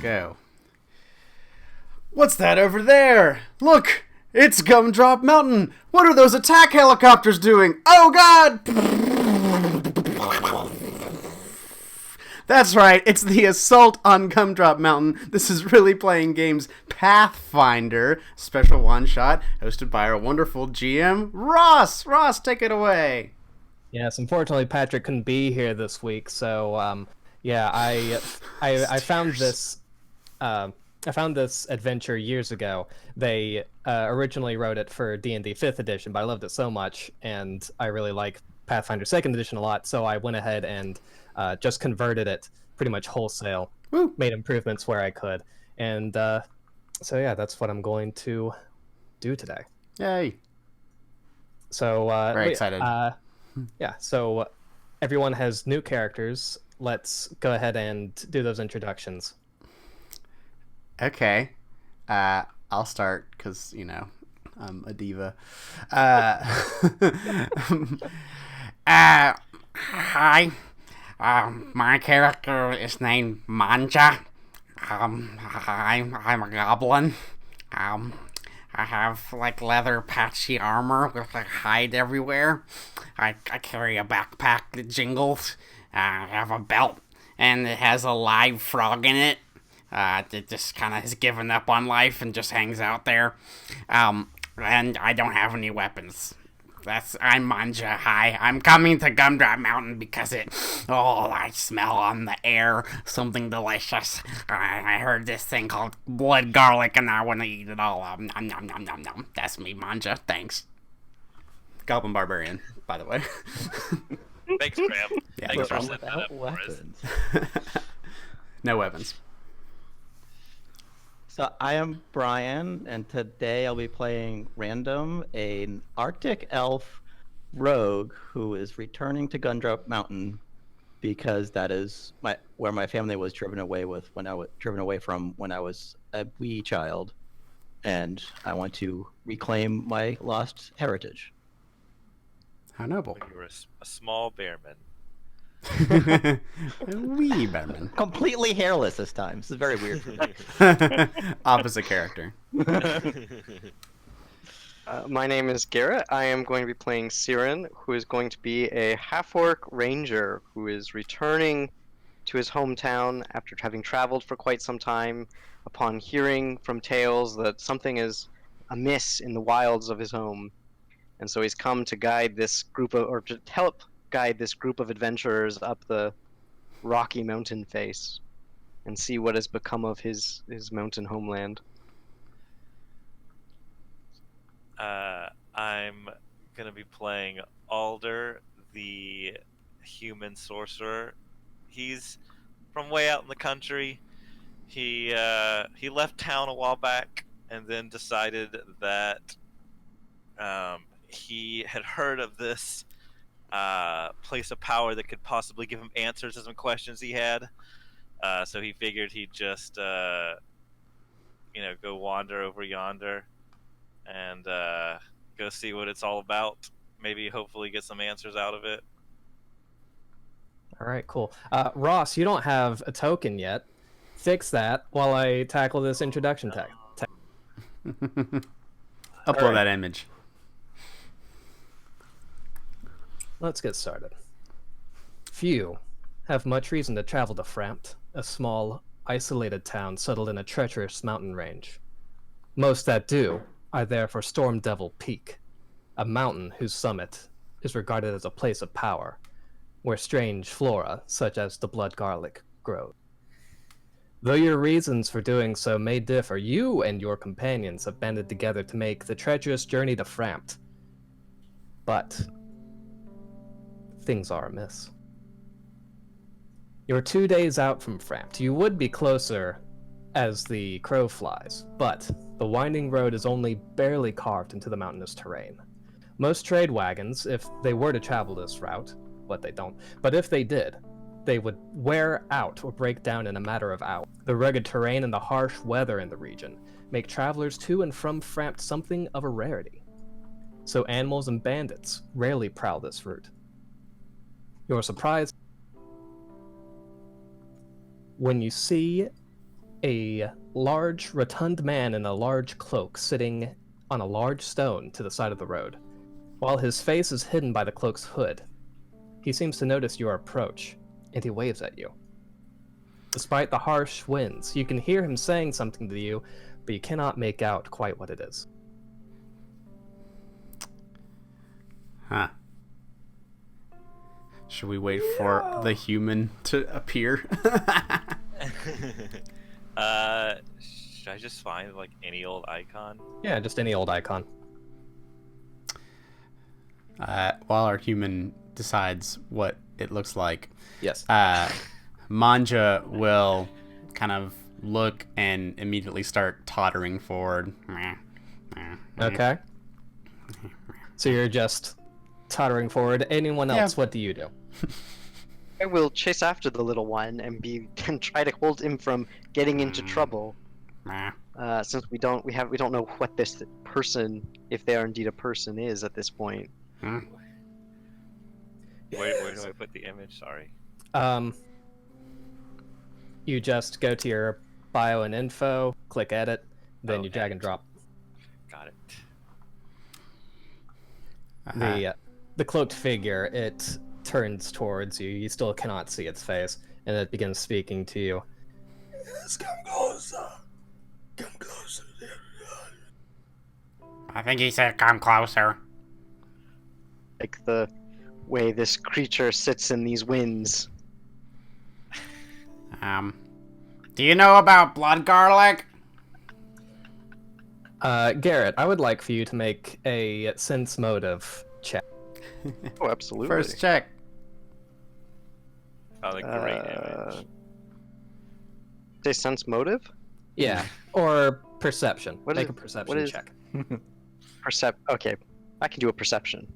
go. What's that over there? Look! It's Gumdrop Mountain! What are those attack helicopters doing? Oh god! That's right, it's the assault on Gumdrop Mountain. This is Really Playing Games Pathfinder, special one-shot, hosted by our wonderful GM, Ross! Ross, take it away! Yes, unfortunately Patrick couldn't be here this week, so yeah, I found this adventure years ago. They originally wrote it for D&D 5th edition, but I loved it so much, and I really like Pathfinder 2nd edition a lot, so I went ahead and just converted it pretty much wholesale. Woo. Made improvements where I could, and so yeah, that's what I'm going to do today. Yay! So Very excited. Yeah, so everyone has new characters. Let's go ahead and do those introductions. Okay. I'll start because, you know, I'm a diva. Hi. My character is named Manja. I'm a goblin. I have like leather patchy armor with like hide everywhere. I carry a backpack that jingles. I have a belt and it has a live frog in it. It just kind of has given up on life and just hangs out there. And I don't have any weapons. I'm Manja. Hi. I'm coming to Gumdrop Mountain because I smell on the air something delicious. I heard this thing called blood garlic and I want to eat it all up. Nom, nom, nom, nom, nom. That's me, Manja. Thanks. Goblin Barbarian, by the way. Thanks, Graham. Yeah, Thanks for no setting that up for us. No weapons. So I am Brian, and today I'll be playing Random, an Arctic elf rogue who is returning to Gumdrop Mountain because that is where my family was driven away from when I was a wee child, and I want to reclaim my lost heritage. How noble. You were a small bearman. Wee Batman. Completely hairless this time. This is very weird for me. Opposite character. My name is Garrett. I am going to be playing Siren, who is going to be a half-orc ranger who is returning to his hometown after having traveled for quite some time upon hearing from tales that something is amiss in the wilds of his home. And so he's come to guide this group to help guide this group of adventurers up the rocky mountain face and see what has become of his mountain homeland. I'm going to be playing Alder, the human sorcerer. He's from way out in the country. He left town a while back and then decided that he had heard of this place of power that could possibly give him answers to some questions he had. So he figured he'd just, go wander over yonder and go see what it's all about. Maybe hopefully get some answers out of it. All right, cool. Ross, you don't have a token yet. Fix that while I tackle this introduction tag. Upload that image. Let's get started. Few have much reason to travel to Frampt, a small, isolated town settled in a treacherous mountain range. Most that do are there for Storm Devil Peak, a mountain whose summit is regarded as a place of power, where strange flora, such as the blood garlic, grows. Though your reasons for doing so may differ, you and your companions have banded together to make the treacherous journey to Frampt. But things are amiss. You're 2 days out from Frampt. You would be closer as the crow flies, but the winding road is only barely carved into the mountainous terrain. Most trade wagons, if they were to travel this route, but they don't, but if they did, they would wear out or break down in a matter of hours. The rugged terrain and the harsh weather in the region make travelers to and from Frampt something of a rarity. So animals and bandits rarely prowl this route. You're surprised when you see a large, rotund man in a large cloak sitting on a large stone to the side of the road. While his face is hidden by the cloak's hood, he seems to notice your approach, and he waves at you. Despite the harsh winds, you can hear him saying something to you, but you cannot make out quite what it is. Huh. Should we wait for the human to appear? Should I just find like any old icon? Yeah, just any old icon. While our human decides what it looks like, Yes. Manja will kind of look and immediately start tottering forward. Okay. So you're just tottering forward. Anyone else, what do you do? I will chase after the little one and try to hold him from getting into trouble. Since we don't know what this person, if they are indeed a person, is at this point. Where do I put the image? Sorry. You just go to your bio and info, click edit, then you drag and drop. Got it. The cloaked figure, it turns towards you. You still cannot see its face, and it begins speaking to you. Yes, come closer. Come closer. I think he said come closer. Like the way this creature sits in these winds. Do you know about blood garlic? Garrett, I would like for you to make a sense motive check. Oh, absolutely. First check. Found a great image. Say sense motive? Yeah, or perception. What Make is- a perception what is- check. Okay, I can do a perception.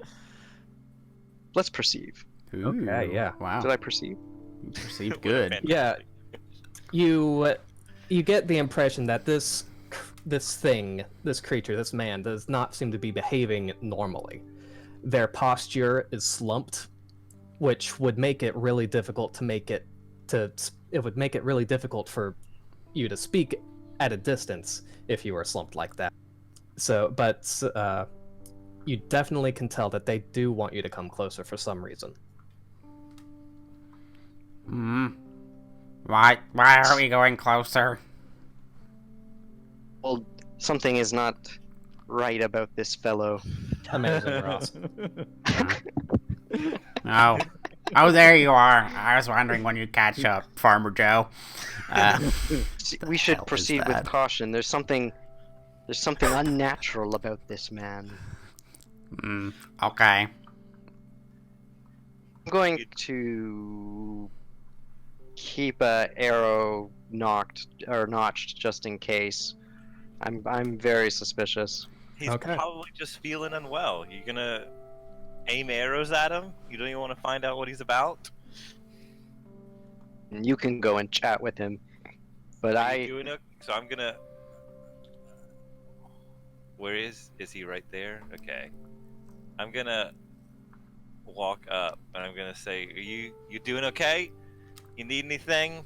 Let's perceive. Okay, yeah. Wow. Did I perceive? You perceived good. Yeah, you get the impression that this creature, this man, does not seem to be behaving normally. Their posture is slumped, which would make it really difficult it would make it really difficult for you to speak at a distance if you were slumped like that. So, but you definitely can tell that they do want you to come closer for some reason. Why are we going closer? Well, something is not right about this fellow. Amazing, Ross. Oh. Oh, there you are. I was wondering when you'd catch up, Farmer Joe. We should hell is proceed with that? caution. There's something unnatural about this man. Okay. I'm going to keep a arrow notched just in case. I'm very suspicious. He's Okay. probably just feeling unwell. You gonna aim arrows at him? You don't even want to find out what he's about? And you can go and chat with him, but Are you doing it? So I'm gonna. Where is he? Right there? Okay. I'm gonna walk up and I'm gonna say, "Are you doing okay? You need anything?"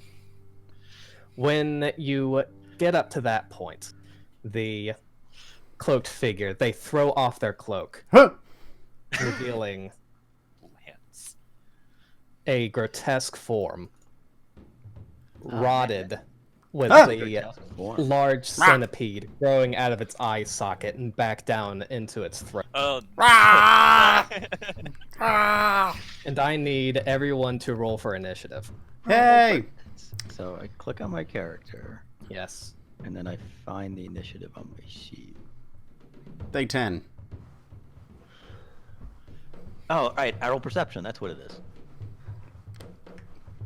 When you get up to that point, the cloaked figure, they throw off their cloak, Huh. revealing Lance. a grotesque form, rotted with Ah! a large centipede growing out of its eye socket and back down into its throat. Oh. Ah! Ah! And I need everyone to roll for initiative. Hey! So I click on my character, Yes. and then I find the initiative on my sheet. Day 10. Oh, alright, I roll perception, that's what it is.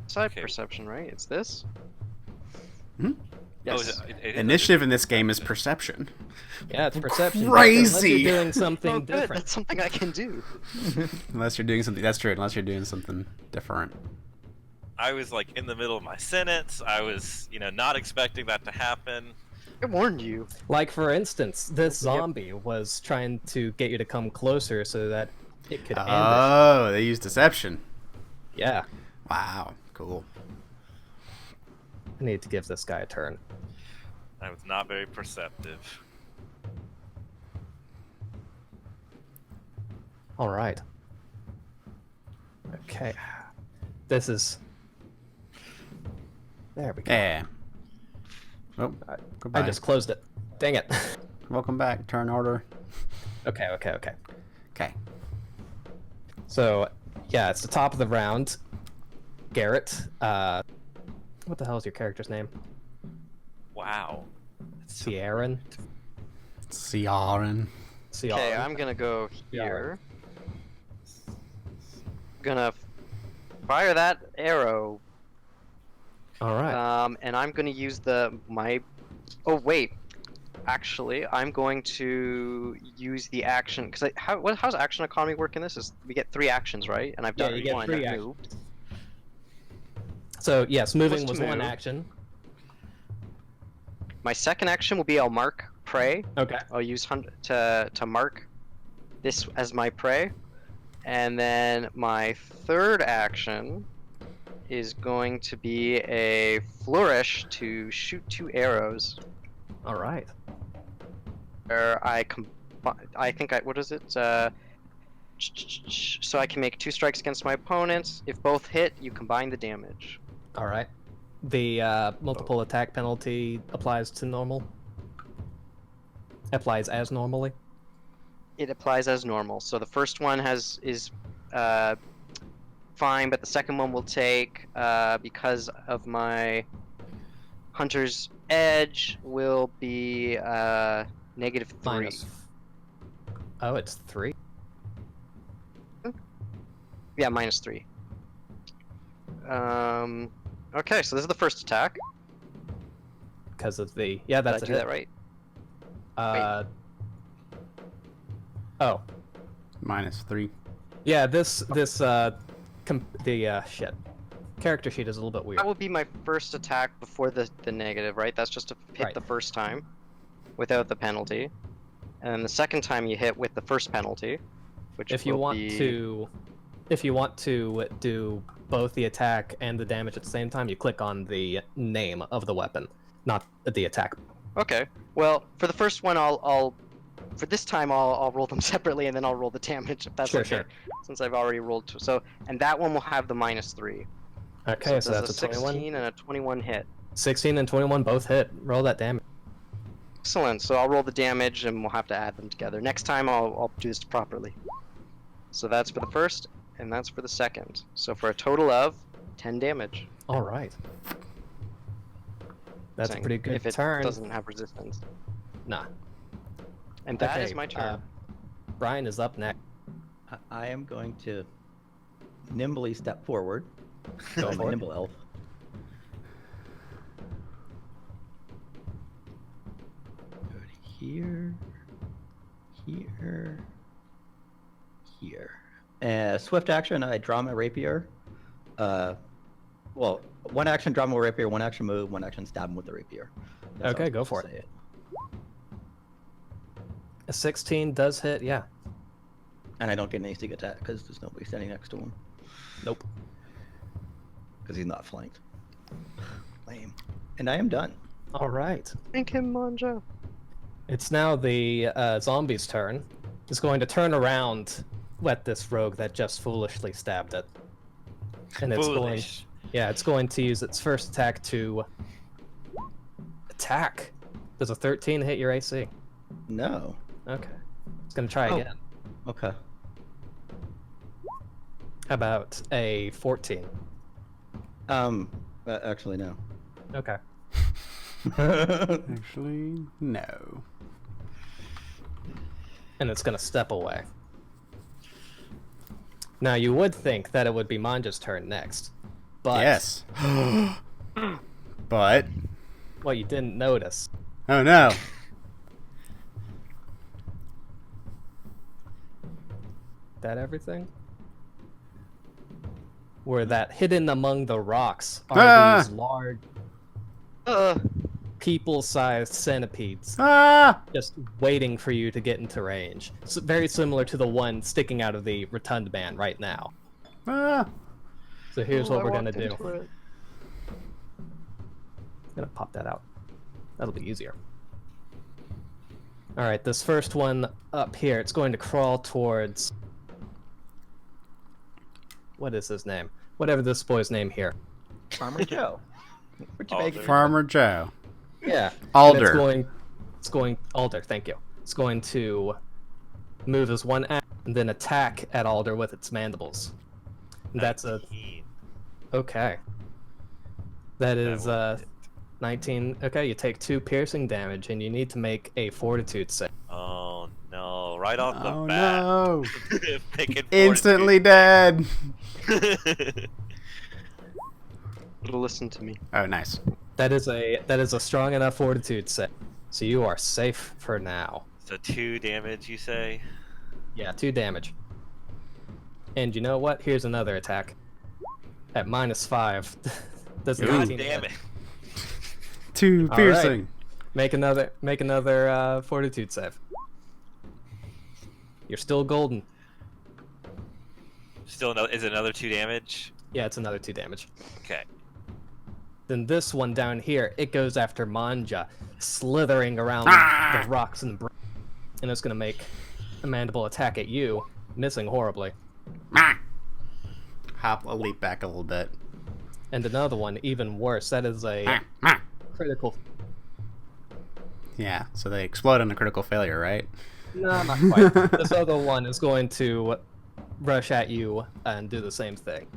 side Okay. perception, right? It's this. Oh, Yes. it is Initiative in this game is perception. Yeah, it's perception. Crazy! Unless you're doing something Oh, good. different. That's something I can do. Unless you're doing something. That's true. Unless you're doing something different. I was like in the middle of my sentence. I was, not expecting that to happen. I warned you. Like, for instance, this zombie was trying to get you to come closer so that it could end it. Oh, they use deception. Yeah. Wow. Cool. I need to give this guy a turn. I was not very perceptive. All right. Okay. This is. There we go. Yeah. Oh, goodbye. I just closed it. Dang it. Welcome back. Turn order. Okay. Okay. So, yeah, it's the top of the round. Garrett. What the hell is your character's name? Wow. Sierran. Ciaran. Okay, I'm gonna go here. Gonna fire that arrow. All right. And I'm gonna use my. Oh wait, actually, I'm going to use the action because how's action economy work in this? Is we get 3 actions, right? And I've done you get one. 3 I've actions. moved. So yes, moving Supposed was to one move. action. My second action will be I'll mark prey. Okay. I'll use hunt to mark this as my prey, and then my third action is going to be a flourish to shoot 2 arrows. All right. Where what is it? So I can make 2 strikes against my opponents. If both hit, you combine the damage. All right. The multiple attack penalty applies to normal. Applies as normally. It applies as normal. So the first one is fine, but the second one will take because of my hunter's edge will be -3. Minus. Oh, it's 3. Yeah, -3. Okay, so this is the first attack. Because of the that's Did I do a hit. that right? Oh, -3. yeah. This shit. Character sheet is a little bit weird. That will be my first attack before the negative, right? That's just to hit Right. the first time without the penalty. And then the second time you hit with the first penalty, which If you will want be... to do both the attack and the damage at the same time, you click on the name of the weapon, not the attack. Okay. Well, for the first one, I'll for this time I'll roll them separately, and then I'll roll the damage if that's Sure, okay. sure. Since I've already rolled two. So, and that one will have the -3. Okay, so it that's does a a 21. 16 and a 21 hit. 16 and 21 both hit. Roll that damage. Excellent. So I'll roll the damage, and we'll have to add them together. Next time I'll do this properly. So that's for the first, and that's for the second. So for a total of 10 damage. All right. That's a Saying, pretty good if it turn. doesn't have resistance. Nah. And that is Okay, my turn. Brian is up next. I am going to nimbly step forward. Go I'm for a it. nimble elf. Go to here, here, here. Swift action, I draw my rapier. Well, one action draw my rapier, one action move, one action stab him with the rapier. That's Okay, how I'm go supposed for to say A 16 does hit, yeah. And I don't get an AC attack because there's nobody standing next to him. Nope. Because he's not flanked. Lame. And I am done. All right. Thank him, Manja. It's now the zombie's turn. It's going to turn around at this rogue that just foolishly stabbed it. And it's Foolish. it's going to use its first attack to attack. Does a 13 hit your AC? No. Okay. It's going to try Oh. again. Okay. How about a 14? Actually, no. Okay. Actually, no. And it's going to step away. Now, you would think that it would be Manja's turn next. But Yes. But what you didn't notice. oh no. That everything? Where that hidden among the rocks are Ah! these large Uh, people-sized centipedes Ah! just waiting for you to get into range. It's very similar to the one sticking out of the rotund man right now. Ah! So here's oh, what I we're gonna walked do. into it. gonna pop that out. That'll be easier. All right, this first one up here, it's going to crawl towards. What is his name? Whatever this boy's name here. Farmer Joe. Where'd you Alder. make it? Farmer Joe. Yeah. Alder. And it's going. Alder. Thank you. It's going to move as one act and then attack at Alder with its mandibles. And that's a 19. okay. That is will hit. 19. Okay, you take 2 piercing damage, and you need to make a Fortitude save. Oh no! Right off the Oh bat. no! Making Instantly dead. Listen to me. Oh, nice. That is a strong enough Fortitude save, so you are safe for now. So 2 damage, you say? Yeah, 2 damage. And you know what? Here's another attack. At -5. Does Ooh. 19 Damn hit. it! 2 All piercing. Make another Fortitude save. You're still golden. Still, no, is it another 2 damage? Yeah, it's another 2 damage. Okay. Then this one down here, it goes after Manja, slithering around Ah! the rocks and and it's gonna make a mandible attack at you, missing horribly. I'll leap back a little bit. And another one, even worse. That is a critical. Yeah, so they explode on a critical failure, right? No, not quite. This other one is going to rush at you and do the same thing.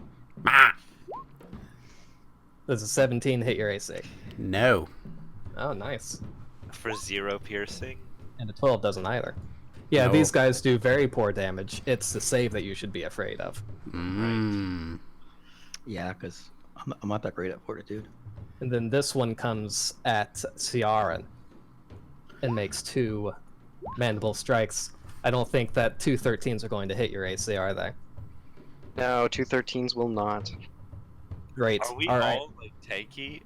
Does a 17 hit your AC? No. Oh, nice. For 0 piercing? And a 12 doesn't either. Yeah, No. these guys do very poor damage. It's the save that you should be afraid of. Mm. Yeah, because I'm not that great at Fortitude. And then this one comes at Ciaran and makes 2 mandible strikes. I don't think that 2 13s are going to hit your AC, are they? No, 2 13s will not. Great. Are we All right. all like tanky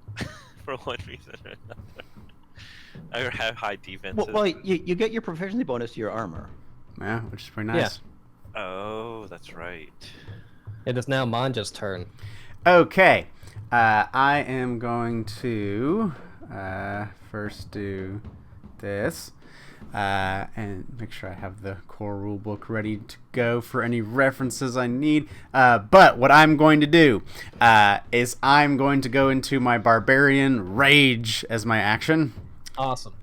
for one reason or another? I have high defenses. Well, you get your proficiency bonus to your armor. Yeah, which is pretty nice. Oh, that's right. It is now Manja's turn. Okay. I am going to first do this. And make sure I have the core rulebook ready to go for any references I need. But what I'm going to do is I'm going to go into my Barbarian Rage as my action. Awesome.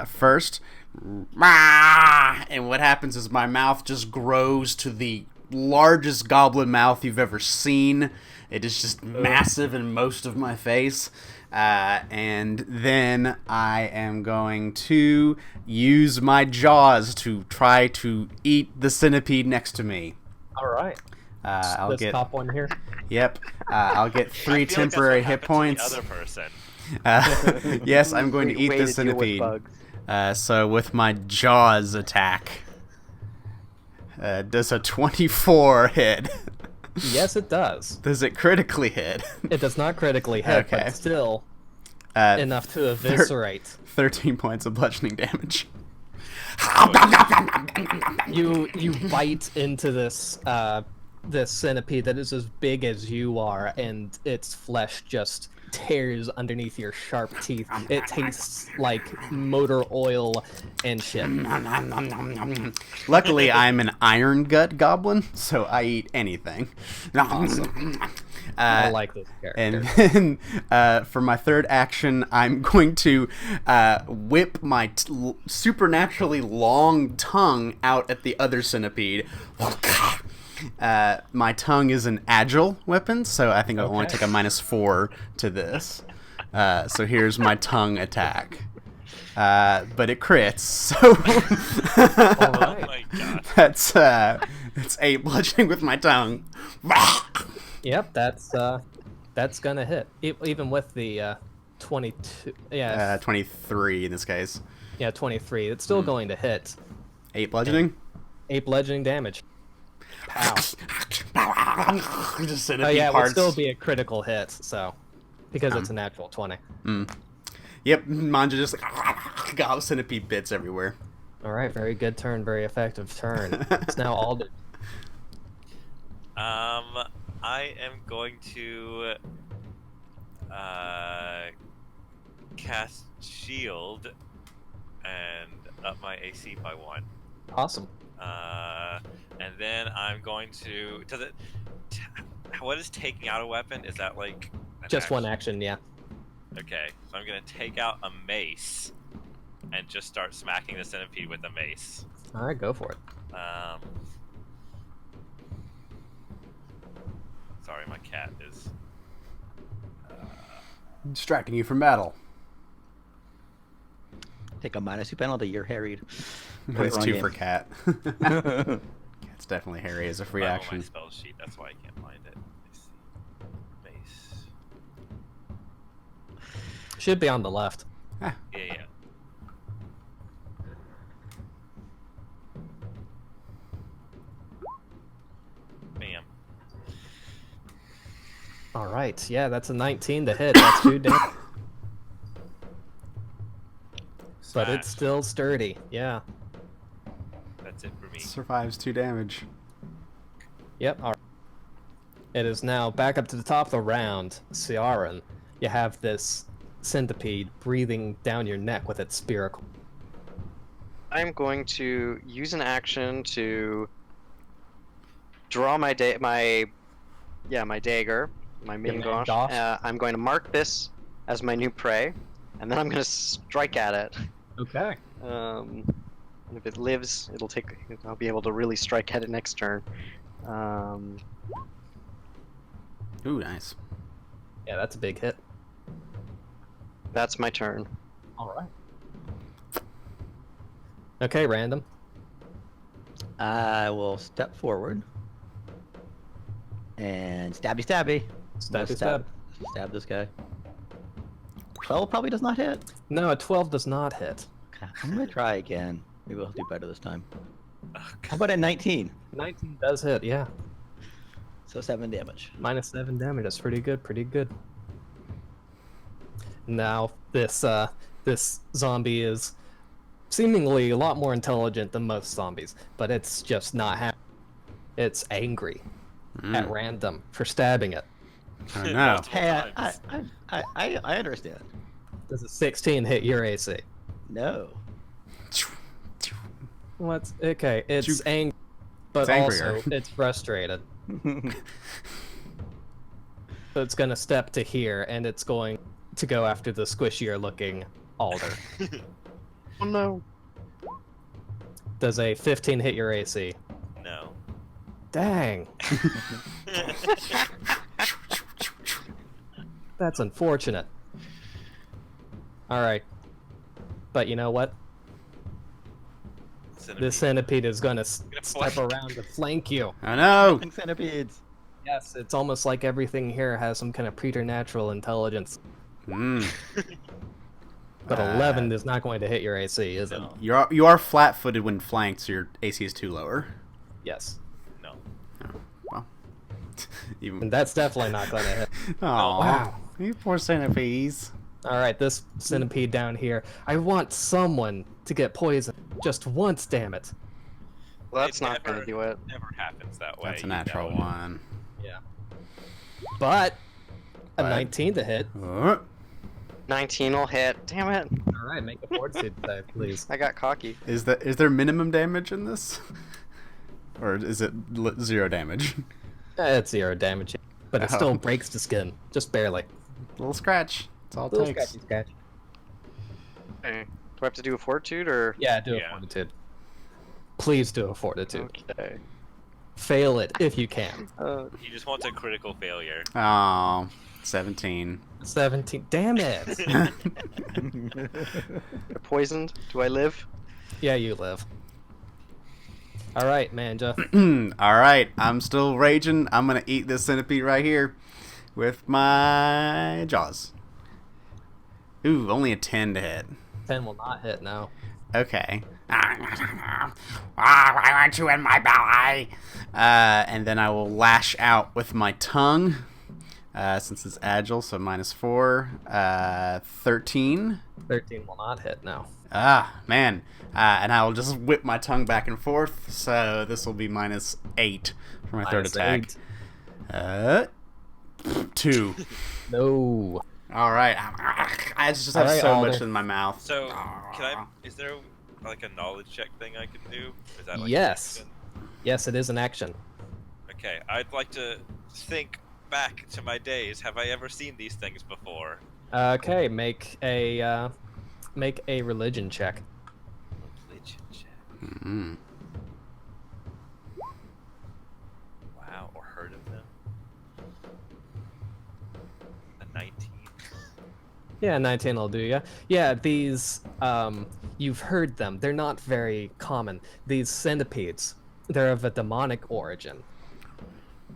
First. And what happens is my mouth just grows to the largest goblin mouth you've ever seen. It is just massive in most of my face. And then I am going to use my jaws to try to eat the centipede next to me. All right. I'll This get. top one here. Yep. I'll get I 3 feel like that's temporary what hit happened to points. the other person. Yes, I'm going to Great eat way the to deal with centipede. bugs. So with my jaws attack, does a 24 hit? Yes, it does. Does it critically hit? It does not critically hit, Okay. but still Uh, enough to eviscerate. 13 points of bludgeoning damage. You bite into this this centipede that is as big as you are, and its flesh just tears underneath your sharp teeth. It tastes like motor oil and shit. Luckily, I'm an iron gut goblin, so I eat anything. I like this character. And then for my third action, I'm going to whip my supernaturally long tongue out at the other centipede. My tongue is an agile weapon, so I think I'll only take a -4 to this. So here's my tongue attack. But it crits, so All Oh right. my god. that's 8 bludgeoning with my tongue. Yep, that's gonna hit. Even with the 22. Yeah, 23 in this case. yeah, 23. It's still going to hit. 8 bludgeoning. 8 bludgeoning damage. Pow. Just Oh yeah, it would still be a critical hit, so because it's a natural 20. Yep, Manja just got centipede bits everywhere. All right, very good turn, very effective turn. It's now Alder. I am going to cast shield and up my AC by 1. Awesome. And then I'm going to. What is taking out a weapon? Is that like an Just one action? action, yeah. Okay, so I'm gonna take out a mace and just start smacking the centipede with a mace. All right, go for it. Sorry, my cat is. Distracting you from battle. Take a -2 penalty. You're harried. It's wrong 2 game. for cat. Cat's definitely hairy as a free I'm on action. my spell sheet. That's why I can't find it. Let's see. Mace. Should be on the left. Yeah. Bam. All right, yeah, that's a 19 to hit. That's 2 damage. But it's Smash. still sturdy. Yeah. That's it for me. Survives 2 damage. Yep. All right. It is now back up to the top of the round. Ciaran, you have this centipede breathing down your neck with its spear. I'm going to use an action to draw my dagger, my main mingosh. dosh? I'm going to mark this as my new prey, and then I'm going to strike at it. Okay. And if it lives, I'll be able to really strike at it next turn. Ooh, nice. Yeah, that's a big hit. That's my turn. All right. Okay, random. I will step forward and stabby. Stabby I'll stab. Stab this guy. 12 probably does not hit. No, a 12 does not hit. Okay, I'm gonna try again. Maybe I'll do better this time. Oh, How about a 19? 19 does hit, yeah. So 7 damage. -7 damage. That's pretty good. Pretty good. Now this zombie is seemingly a lot more intelligent than most zombies, but it's just not happy. It's angry at random for stabbing it. Oh no. Multiple Hey, times. I understand. Does a 16 hit your AC? No. What's okay? It's Shoot. angry, but It's angrier. also it's frustrated. So it's gonna step to here, and it's going to go after the squishier looking alder. Oh no. Does a 15 hit your AC? No. Dang, that's unfortunate. All right, but you know what? This centipede is gonna step flank. around to flank you. Oh no. Centipedes. Yes, it's almost like everything here has some kind of preternatural intelligence. Mm. But 11 is not going to hit your AC, is it? No. You are flat-footed when flanked, so your AC is 2 lower. Yes. No. Well, even. And that's definitely not going to hit. Oh wow. You poor centipedes. All right, this centipede down here. I want someone to get poisoned just once, damn it. Well, that's It not going to never- do it. Never happens that way. That's a you natural know it. one. Yeah. But a But- 19 to hit. 19 will hit. Damn it. All right, make a fortitude save, please. I got cocky. Is there minimum damage in this, or is it 0 damage? It's 0 damage, but it Oh. still breaks the skin, just barely. Little scratch. That's all it Little takes. scratchy scratch. Okay. Do I have to do a fortitude or? Yeah, do a Yeah. fortitude. Please do a fortitude. Okay. Fail it if you can. He just wants a critical failure. Oh, 17. 17. Damn it. You're poisoned. Do I live? Yeah, you live. All right, Manja. All right, I'm still raging. I'm gonna eat this centipede right here with my jaws. Ooh, only a 10 to hit. 10 will not hit now. Okay. Why aren't you in my belly? And then I will lash out with my tongue. Since it's agile, so -4. 13. 13 will not hit now. Ah, man. And I will just whip my tongue back and forth, so this will be -8 for my third attack. -8. 2. No. All right. I just have Alright, so Alder. much in my mouth. So, is there like a knowledge check thing I can do? Is that like an Yes. action? Yes, it is an action. Okay, I'd like to think back to my days. Have I ever seen these things before? Okay, make a religion check. Religion check. Mm-hmm. Wow, or heard of them? A 19. Yeah, 19 will do ya. Yeah, these, you've heard them. They're not very common. These centipedes, they're of a demonic origin,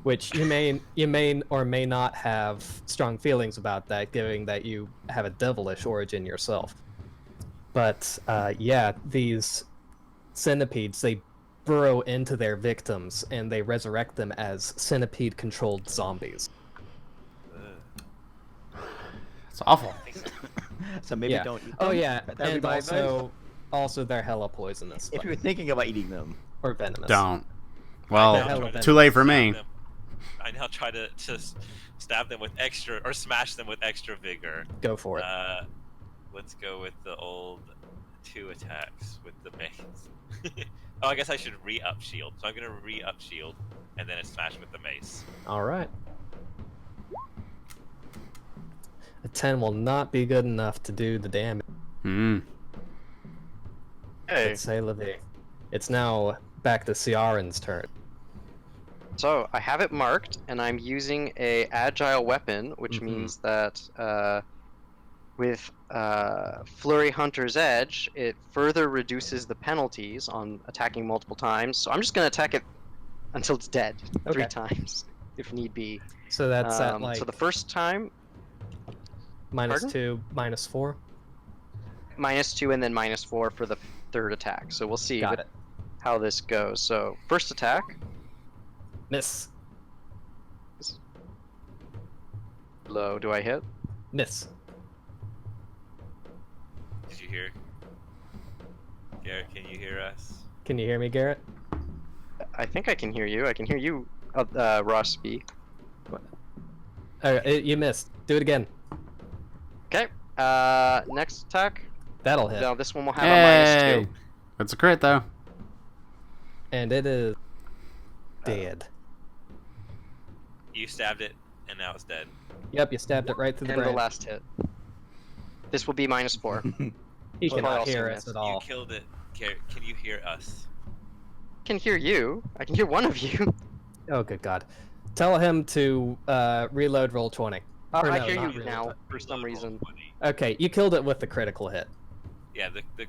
which you may or may not have strong feelings about that, given that you have a devilish origin yourself. But, yeah, these centipedes, they burrow into their victims, and they resurrect them as centipede-controlled zombies. It's awful. So maybe Yeah. don't eat them. Oh yeah, That'd be and my advice. also they're hella poisonous. If but- you're thinking about eating them, or venomous. Don't. I Well, now try to too late for stab me. them. I now try to stab them with extra, or smash them with extra vigor. Go for it. Let's go with the old 2 attacks with the mace. Oh, I guess I should re-up shield. So I'm gonna re-up shield, and then smash with the mace. All right. A 10 will not be good enough to do the damage. Hey, Let's say Levi. It's now back to Ciaran's turn. so I have it marked, and I'm using a agile weapon, which means that with Flurry Hunter's Edge, it further reduces the penalties on attacking multiple times. So I'm just gonna attack it until it's dead 3 Okay. times, if need be. So that's at like So the first time, minus pardon? 2, minus 4. -2 and then -4 for the 3rd attack. So we'll see Got it. how this goes. So first attack, Miss. low. Do I hit? Miss. Did you hear? Garrett, can you hear us? Can you hear me, Garrett? I think I can hear you. I can hear you, Ross speak. You missed. Do it again. Okay. Next attack. That'll hit. Now this one will have a Hey! -2. That's a crit, though. And it is dead. You stabbed it, and now it's dead. Yep, you stabbed it right through the And the brain. last hit. This will be -4. He Well, I cannot also hear missed. us at You all. killed it. Garrett, can you hear us? I can hear you. I can hear one of you. Oh, good God. Tell him to reload roll 20. Or I no, hear not you reload, now but- for some reason. Okay, you killed it with the critical hit. Yeah, okay,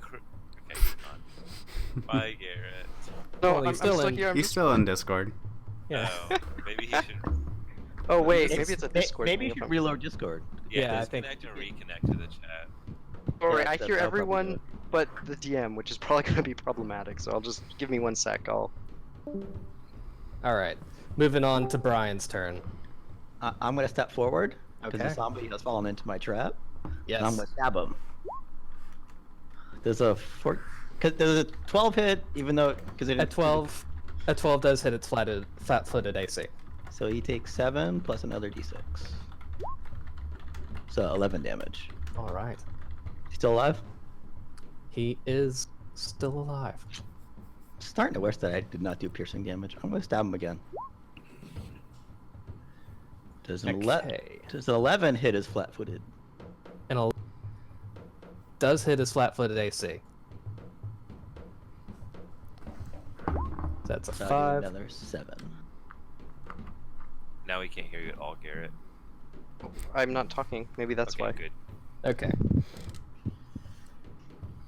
bye, Garrett. No, Well, I'm he's still still in- here. I'm He's just... still in Discord. Yeah. Oh, maybe he should. Oh wait, It's- maybe it's a Discord. Maybe you thing if should I'm- reload Discord. Yeah, I think- disconnect and reconnect to the chat. Sorry, Yeah, I that's hear how I'll probably do everyone it. but the DM, which is probably going to be problematic. So I'll just give me 1 sec. All right. Moving on to Brian's turn. I'm gonna step forward because Okay. the zombie has fallen into my trap. Yes. And I'm gonna stab him. There's a there's a 12 hit, even though because it A 12 does hit its flat-footed AC. So he takes 7 plus another d6. So 11 damage. All right. Still alive? He is still alive. Starting to wish that I did not do piercing damage. I'm gonna stab him again. Does an, Okay. does an 11 hit his flat-footed? And does hit his flat-footed AC. That's a So I do 5. another 7. Now we can't hear you at all, Garrett. I'm not talking. Maybe that's Okay, why. good. Okay.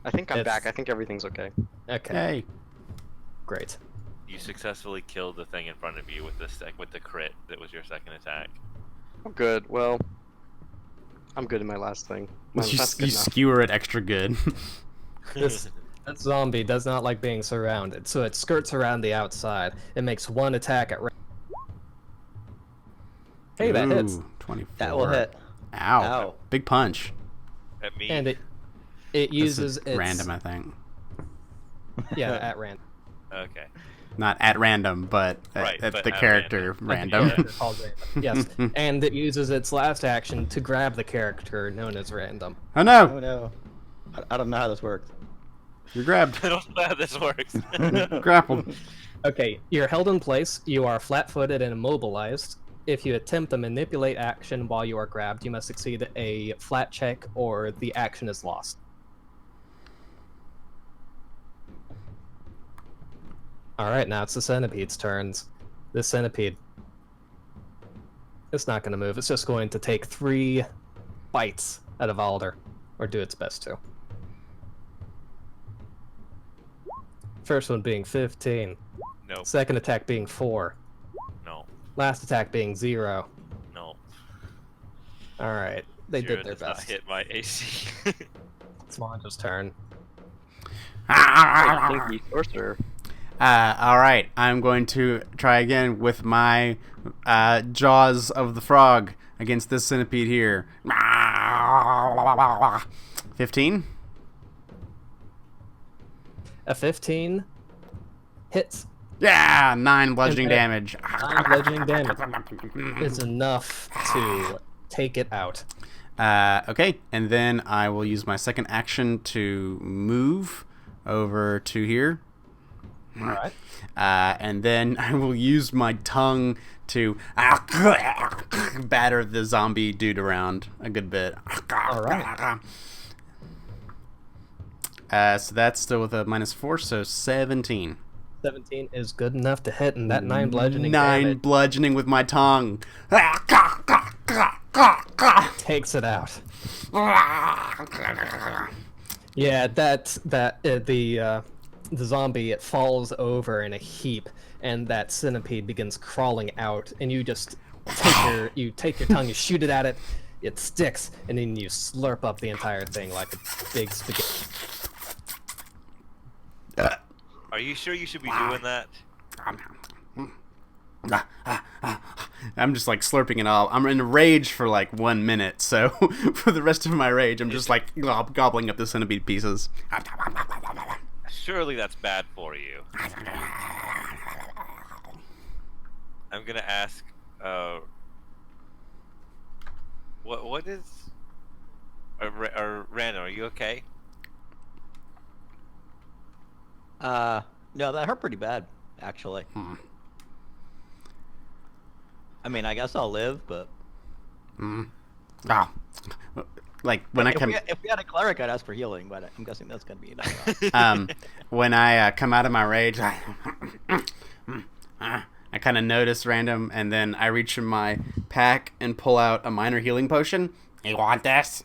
I think I'm It's- back. I think everything's okay. Okay. Hey. Great. You successfully killed the thing in front of you with the crit that was your second attack. Oh, good. Well, I'm good in my last thing. That's You good enough. skewer it extra good. This zombie does not like being surrounded, so it skirts around the outside. It makes 1 attack at Hey, that hits. Ooh, 24. That will hit. Ow. Ow. Big punch. At me. And it This uses is its random, I think. yeah, at random. Okay. Not at random, but Right, at but the at character random. Character called random. Yes, and it uses its last action to grab the character known as random. Oh no! Oh no. I don't know how this works. You're grabbed. I don't know how this works. Grappled. Okay, you're held in place, you are flat-footed and immobilized. If you attempt a manipulate action while you are grabbed, you must succeed a flat check or the action is lost. Alright, now it's the centipede's turns. This centipede, it's not going to move, it's just going to take 3 bites out of Alder, or do its best to. First one being 15. Nope. Second attack being 4. No. Last attack being 0. No. Alright, they Zero did their does not best. hit my AC. It's Monjo's turn. Stinky sorcerer. Alright, I'm going to try again with my Jaws of the Frog against this centipede here. 15? A 15 hits. Yeah, 9 bludgeoning Okay. damage. 9 bludgeoning damage is enough to take it out. Okay, and then I will use my second action to move over to here. Alright. And then I will use my tongue to batter the zombie dude around a good bit. Alright. So that's still with a -4, so 17. 17 is good enough to hit, and that 9 bludgeoning 9 damage bludgeoning with my tongue. takes it out. Yeah, the zombie, it falls over in a heap, and that centipede begins crawling out, and you just take your tongue, you shoot it at it, it sticks, and then you slurp up the entire thing like a big spaghetti. Are you sure you should be doing that? I'm just like slurping it all. I'm in a rage for like 1 minute, so for the rest of my rage, I'm just like gobbling up the centipede pieces. Surely that's bad for you. I'm gonna ask. What is? Or Random, are you okay? No, that hurt pretty bad, actually. I mean, I guess I'll live, but Oh. Like when I if come, if we had a cleric, I'd ask for healing, but I'm guessing that's gonna be enough. when I come out of my rage, I kind of notice random, and then I reach in my pack and pull out a minor healing potion. You want this?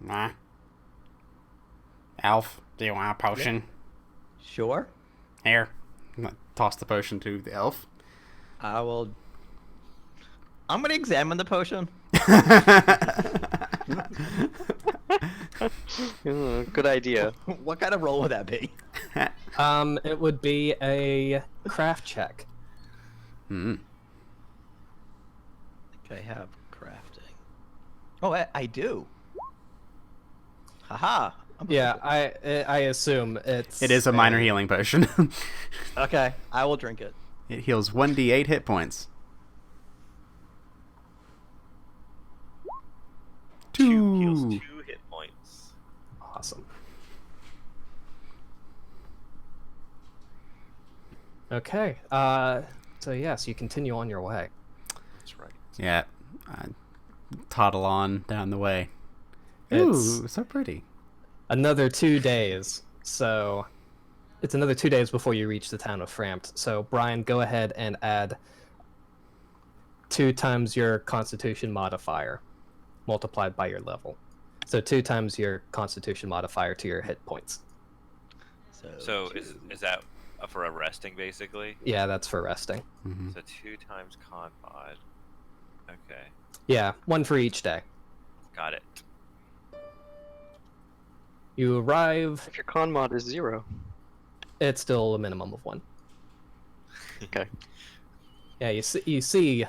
Nah. Elf, do you want a potion? Sure. Here. Toss the potion to the elf. I will. I'm gonna examine the potion. Good idea. What kind of roll would that be? It would be a craft check. Mm. I have crafting. Oh, I do. Haha. Yeah, I assume It is a minor healing potion. Okay, I will drink it. It heals 1d8 hit points. 2 Heals 2 hit points. Awesome. Okay. So yes, you continue on your way. That's right. Yeah. I toddle on down the way. It's Ooh, so pretty. another 2 days. So it's another 2 days before you reach the town of Frampt. So Brian, go ahead and add 2 times your Constitution modifier, multiplied by your level. So 2 times your Constitution modifier to your hit points. So is that for a resting basically? Yeah, that's for resting. Mm-hmm. So 2 times con mod. Okay, Yeah, 1 for each day. got it. You arrive. If your con mod is 0. It's still a minimum of 1. Okay. Yeah, you see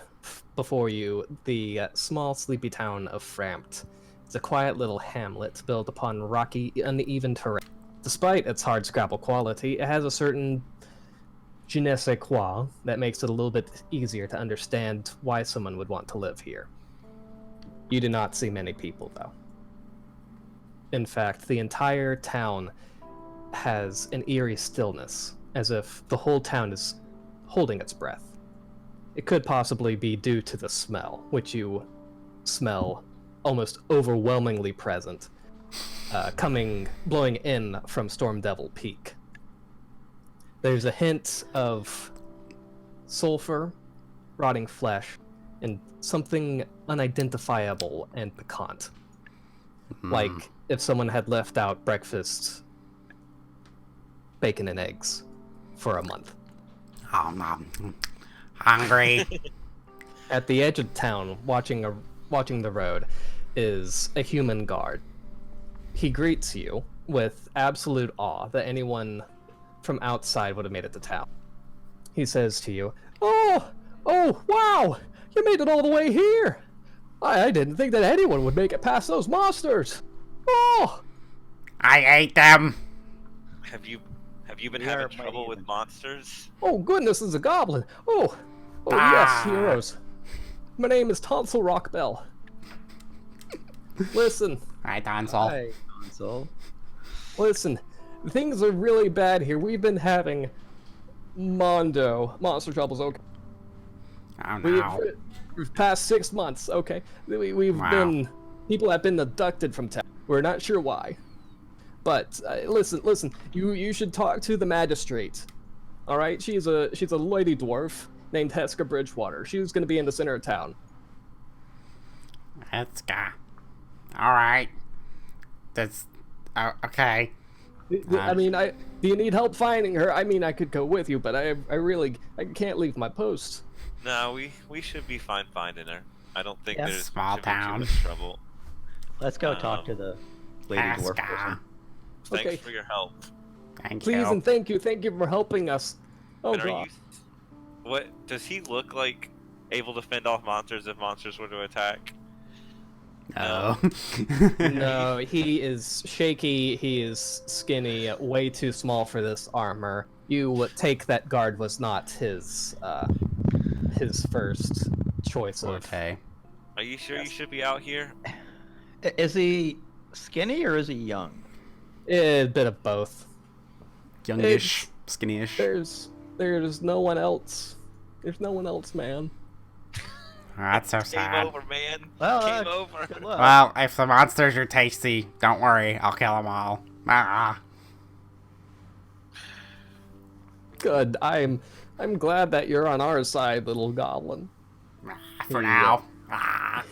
before you the small sleepy town of Frampt. It's a quiet little hamlet built upon rocky, uneven terrain. despite its hard scrabble quality, it has a certain je ne sais quoi that makes it a little bit easier to understand why someone would want to live here. You do not see many people, though. In fact, the entire town has an eerie stillness, as if the whole town is holding its breath. It could possibly be due to the smell, which you smell almost overwhelmingly present, blowing in from Storm Devil Peak. There's a hint of sulfur, rotting flesh, and something unidentifiable and piquant. Like if someone had left out breakfast, bacon and eggs for a month. Oh, I'm hungry. At the edge of town, watching the road, is a human guard. He greets you with absolute awe that anyone from outside would have made it to town. He says to you, Oh, wow! You made it all the way here! I didn't think that anyone would make it past those monsters! Oh! I ate them. Have you been We having are trouble with mighty. monsters? Oh, goodness, it's a goblin! Oh, Ah. yes, heroes. My name is Tonsil Rockbell. Listen, Hi, Tonsil. Hi, Console. listen. Things are really bad here. We've been having monster troubles, okay? Oh, no. We've passed 6 months, okay? We've Wow. been... People have been abducted from town. We're not sure why. But, listen, you should talk to the magistrate. Alright? She's a lady dwarf named Heska Bridgewater. She's gonna be in the center of town. Let's go. Alright. That's... okay. I mean, do you need help finding her? I mean, I could go with you, but I can't leave my post. No, we should be fine finding her. I don't think Yes. there's Small should be too town. much trouble. Let's go talk to the lady dwarf Heska. person. Thanks Okay. for your help. Thank Please you. and thank you for helping us. Oh And are god. you? What does he look like? Able to fend off monsters if monsters were to attack? No. No, he is shaky, he is skinny, way too small for this armor. You would take that guard was not his first choice of... Okay. Are you sure you Yes. should be out here? Is he skinny or is he young? A bit of both. Youngish. Skinny-ish. There's no one else. There's no one else, man. Oh, that's so Game sad. over, man. Well, Game over. Good luck. Well, if the monsters are tasty, don't worry. I'll kill them all. Ah. Good. I'm glad that you're on our side, little goblin. For now. Ah.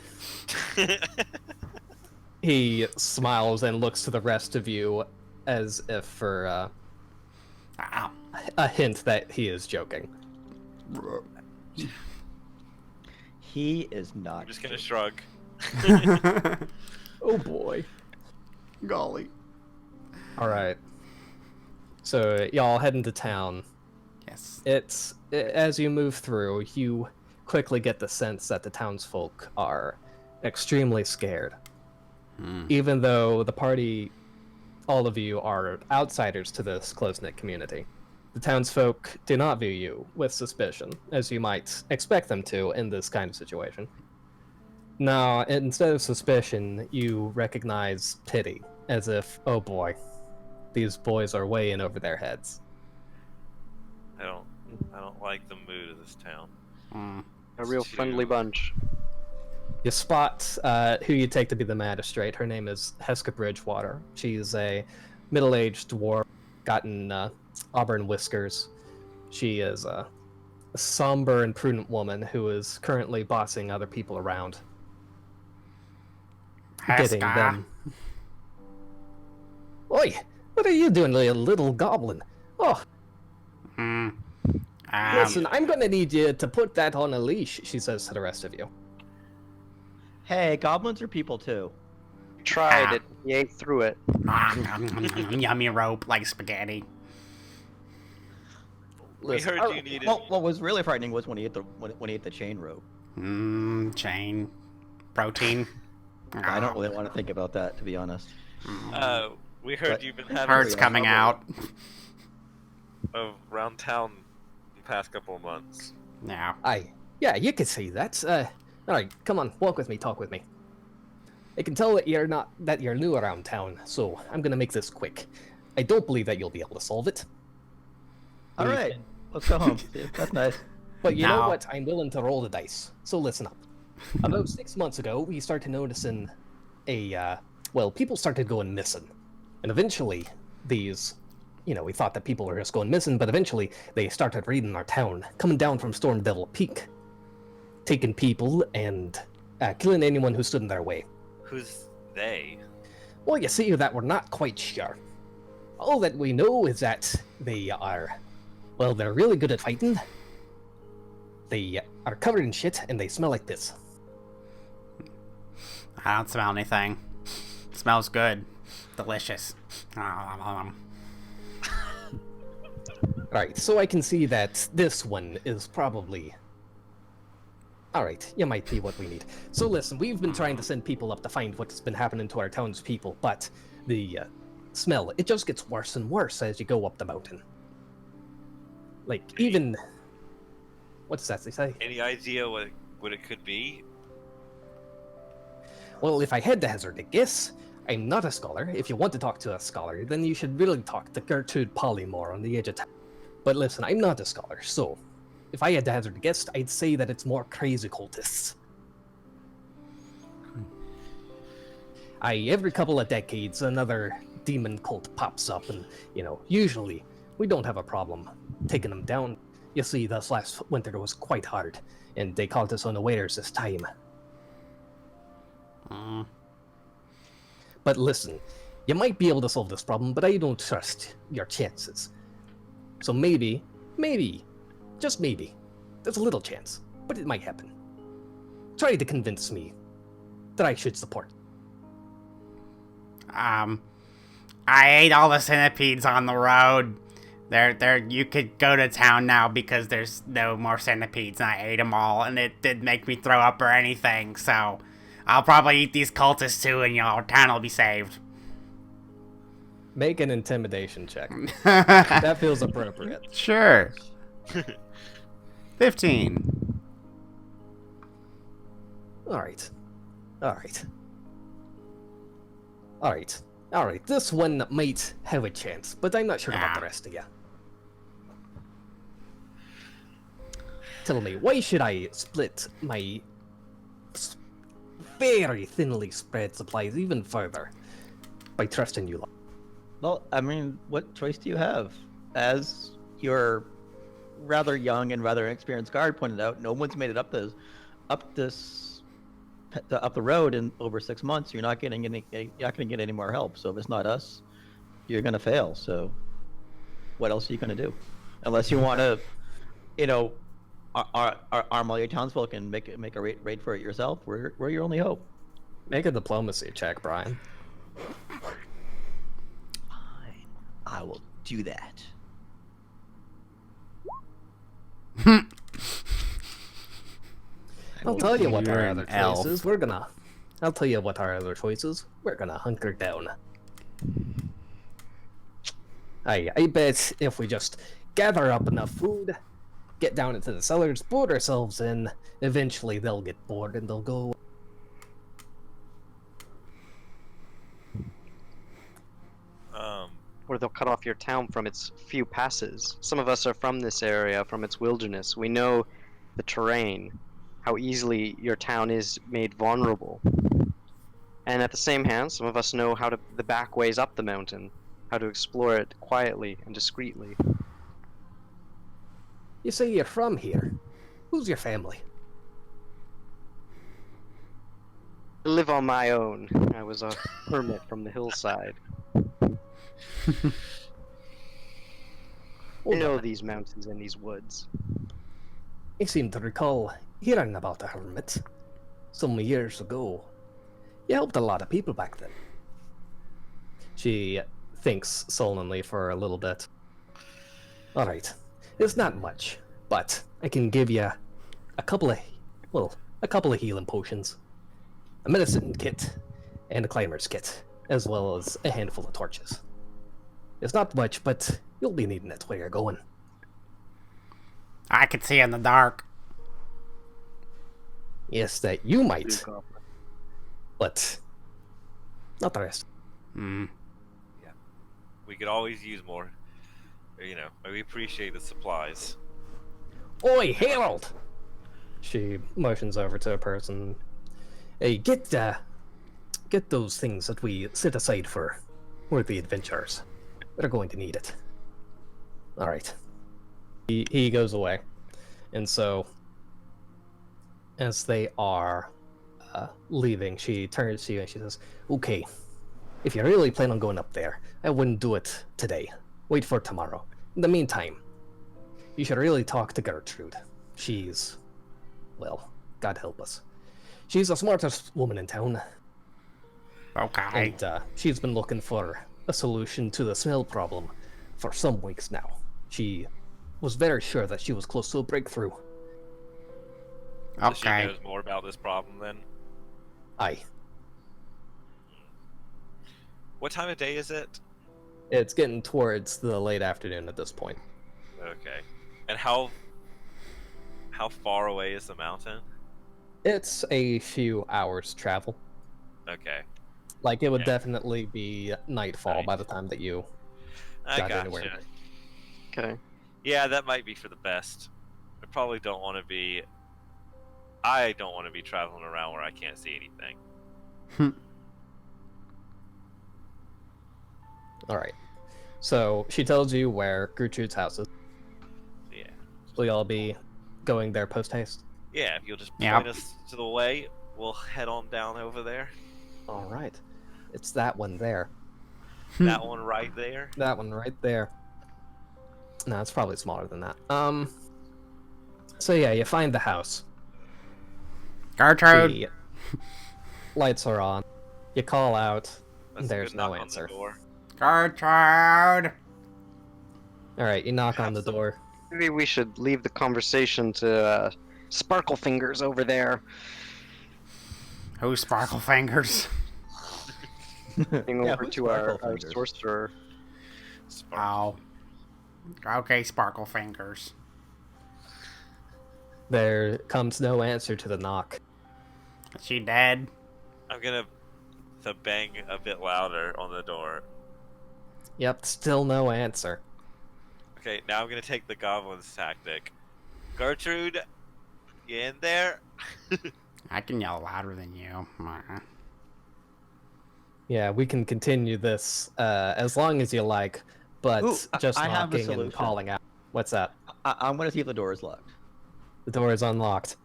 He smiles and looks to the rest of you as if for Ow. a hint that he is joking. He is not. I'm just gonna shrug. Oh boy. Golly. All right. So y'all head into town. Yes. As you move through, you quickly get the sense that the townsfolk are extremely scared. Even though the party, all of you are outsiders to this close-knit community. The townsfolk do not view you with suspicion, as you might expect them to in this kind of situation. Now, instead of suspicion, you recognize pity, as if, oh boy, these boys are way in over their heads. I don't like the mood of this town. A real friendly bunch. You spot who you take to be the magistrate. Her name is Heska Bridgewater. She's a middle-aged dwarf, gotten auburn whiskers. She is a somber and prudent woman who is currently bossing other people around. Getting Heska. them. Oi! What are you doing, you little goblin? Oh, listen, I'm gonna need you to put that on a leash, she says to the rest of you. Hey, goblins are people too. Tried it. He ate through it. Yummy rope like spaghetti. Listen, we heard you needed. Well, what was really frightening was when he ate the chain rope. Chain. Protein. I don't really want to think about that, to be honest. We heard But- you've been having Herd's some coming trouble out. around town the past couple of months. Yeah. Yeah, you could say that. All right, come on, walk with me, talk with me. I can tell that you're new around town, so I'm gonna make this quick. I don't believe that you'll be able to solve it, All right, let's go home. That's nice. but you know No. what? I'm willing to roll the dice. So listen up. About 6 months ago, we started noticing people started going missing, and eventually these. We thought that people were just going missing, but eventually they started raiding our town, coming down from Storm Devil Peak, taking people and killing anyone who stood in their way. Who's they? Well, you see that we're not quite sure. All that we know is that they're really good at fighting. They are covered in shit, and they smell like this. I don't smell anything. It smells good. Delicious. Right, so I can see that this one is probably... Alright, you might be what we need. So listen, we've been trying to send people up to find what's been happening to our townspeople, but the smell, it just gets worse and worse as you go up the mountain. Like, even... What does that say? Any idea what it could be? Well, if I had to hazard a guess, I'm not a scholar. If you want to talk to a scholar, then you should really talk to Gertrude Polymore on the edge of town. But listen, I'm not a scholar, so if I had to hazard a guess, I'd say that it's more crazy cultists. Every couple of decades, another demon cult pops up, and, usually we don't have a problem taking them down. You see, this last winter was quite hard, and they caught us unawares this time. But listen, you might be able to solve this problem, but I don't trust your chances. So maybe, just maybe, there's a little chance, but it might happen. Try to convince me that I should support. I ate all the centipedes on the road. You could go to town now because there's no more centipedes, and I ate them all, and it didn't make me throw up or anything, so I'll probably eat these cultists too, and our town will be saved. Make an intimidation check. That feels appropriate. Sure. 15. Alright. This one might have a chance, but I'm not sure about the rest of you. Tell me, why should I split my very thinly spread supplies even further by trusting you? Well, I mean, what choice do you have? As your rather young and rather inexperienced guard pointed out, no one's made it up the road in over 6 months. You're not going to get any more help. So if it's not us, you're going to fail. So what else are you going to do? Unless you want to, arm all your townsfolk and make a raid for it yourself. We're your only hope. Make a diplomacy check, Brian. Fine, I will do that. I'll tell you what You're our an other elf. choices. I'll tell you what our other choices. We're gonna hunker down. I bet if we just gather up enough food, get down into the cellars, board ourselves in, eventually they'll get bored and they'll go. Or they'll cut off your town from its few passes. Some of us are from this area, from its wilderness. We know the terrain, how easily your town is made vulnerable. And at the same hand, some of us know the back ways up the mountain, how to explore it quietly and discreetly. You say you're from here. Who's your family? I live on my own. I was a hermit from the hillside. I know these mountains and these woods. I seem to recall hearing about a hermit some years ago. You helped a lot of people back then. She thinks sullenly for a little bit. Alright, it's not much, but I can give you a couple of healing potions, a medicine kit, and a climber's kit. as well as a handful of torches. It's not much, but you'll be needing it where you're going. I can see in the dark. Yes, that you might, but not the rest. Hmm. We could always use more. We appreciate the supplies. Oi, Harold! She motions over to a person. Hey, get those things that we set aside for worthy adventurers. They're going to need it. All right. He goes away, and so as they are leaving, she turns to you and she says, "Okay, if you really plan on going up there, I wouldn't do it today. Wait for tomorrow. In the meantime, you should really talk to Gertrude. She's, well, God help us. She's the smartest woman in town. Okay. And she's been looking for a solution to the smell problem for some weeks now. She was very sure that she was close to a breakthrough. So she Okay. knows more about this problem then. Aye. What time of day is it? It's getting towards the late afternoon at this point. Okay. And how far away is the mountain? It's a few hours travel. Okay. Like, it would Yeah. definitely be nightfall Night. by the time that you I got gotcha. anywhere. Okay. Yeah, that might be for the best. I probably don't want to be. I don't want to be traveling around where I can't see anything. Alright. So, she tells you where Gertrude's house is. Yeah. Will y'all be going there post-haste? Yeah, if you'll just Yep. point us to the way, we'll head on down over there. Alright. It's that one there. That one right there. That one right there. No, it's probably smaller than that. So yeah, you find the house. Gertrude. The lights are on. You call out. That's a There's good no knock answer. On the door. Gertrude. Alright, you knock on Have the some- door. Maybe we should leave the conversation to Sparkle Fingers over there. Who's Sparkle Fingers? Going Yeah, over who's to our Sparkle Fingers? sorcerer. Oh. Okay, Sparkle Fingers. There comes no answer to the knock. Is she dead? I'm gonna to bang a bit louder on the door. Yep, still no answer. Okay, now I'm gonna take the goblin's tactic. Gertrude, you in there? I can yell louder than you. Yeah, we can continue this as long as you like, but Ooh, just I have a knocking and solution. calling out. What's that? I'm gonna see if the door is locked. The door is unlocked.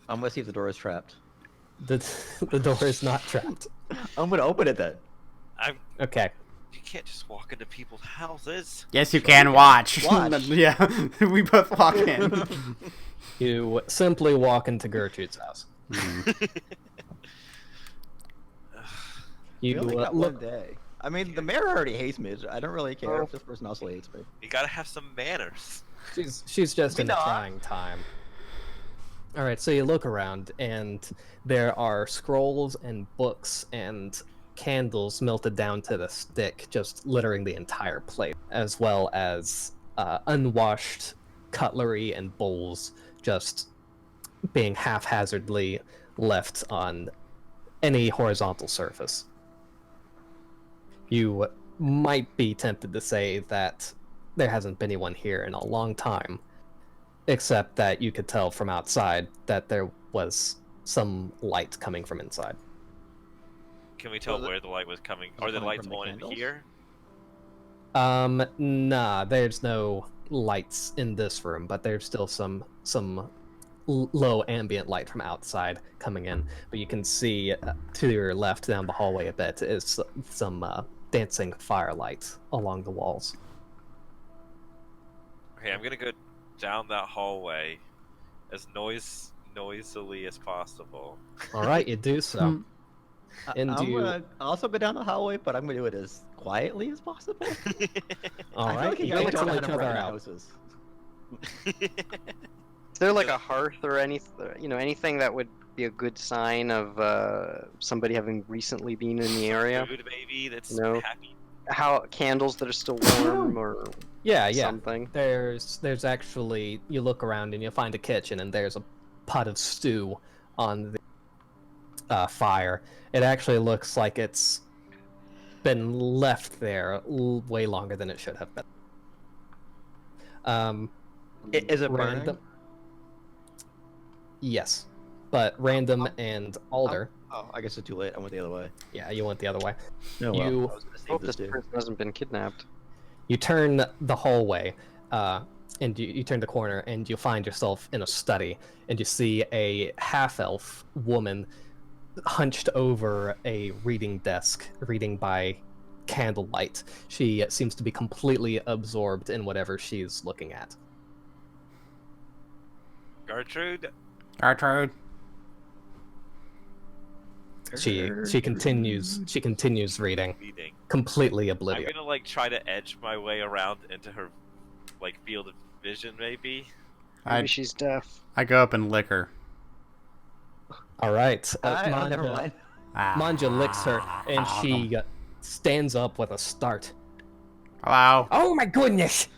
I'm gonna see if the door is trapped. The door is not trapped. I'm gonna open it then. Okay. You can't just walk into people's houses. Yes, you can watch. Watch. Yeah, we both walk in. You simply walk into Gertrude's house. You We only got look. one day. I mean, the mayor already hates me. I don't really care Oh. if this person also hates me. You gotta have some manners. She's just We in a not. trying time. All right, so you look around, and there are scrolls and books and candles melted down to the stick, just littering the entire place, as well as unwashed cutlery and bowls just being haphazardly left on any horizontal surface. You might be tempted to say that there hasn't been anyone here in a long time, except that you could tell from outside that there was some light coming from inside. Can we tell Was it- where the light was coming? was it Are the coming lights from the on in candles? here? Nah, there's no lights in this room, but there's still some low ambient light from outside coming in. But you can see to your left down the hallway a bit is some dancing firelight along the walls. Okay, I'm gonna go down that hallway as noisily as possible. All right, you do so. And I'm do you- gonna also go down the hallway, but I'm gonna do it as quietly as possible. All I feel right, like you guys don't cancel know how each to other run out. houses. Is there like a hearth or anything that would be a good sign of somebody having recently been in the area? Food, maybe that's No. happy. How candles that are still warm or Yeah. something? There's actually, you look around and you find a kitchen, and there's a pot of stew on the fire. It actually looks like it's been left there way longer than it should have been. Is it Random. burning? Yes, but Random and Alder. Oh, I guess it's too late. I went the other way. Yeah, you went the other way. No, well, You- I was gonna save Hope this this dude. person hasn't been kidnapped. You turn the hallway, and you turn the corner, and you find yourself in a study, and you see a half-elf woman hunched over a reading desk, reading by candlelight. She seems to be completely absorbed in whatever she's looking at. Gertrude? Gertrude. She continues reading, Reading. completely I'm oblivious. gonna like try to edge my way around into her like field of vision, maybe. Maybe I she's deaf. I go up and lick her. All right, Oh, never mind. Manja licks her, and she stands up with a start. Hello. Oh my goodness!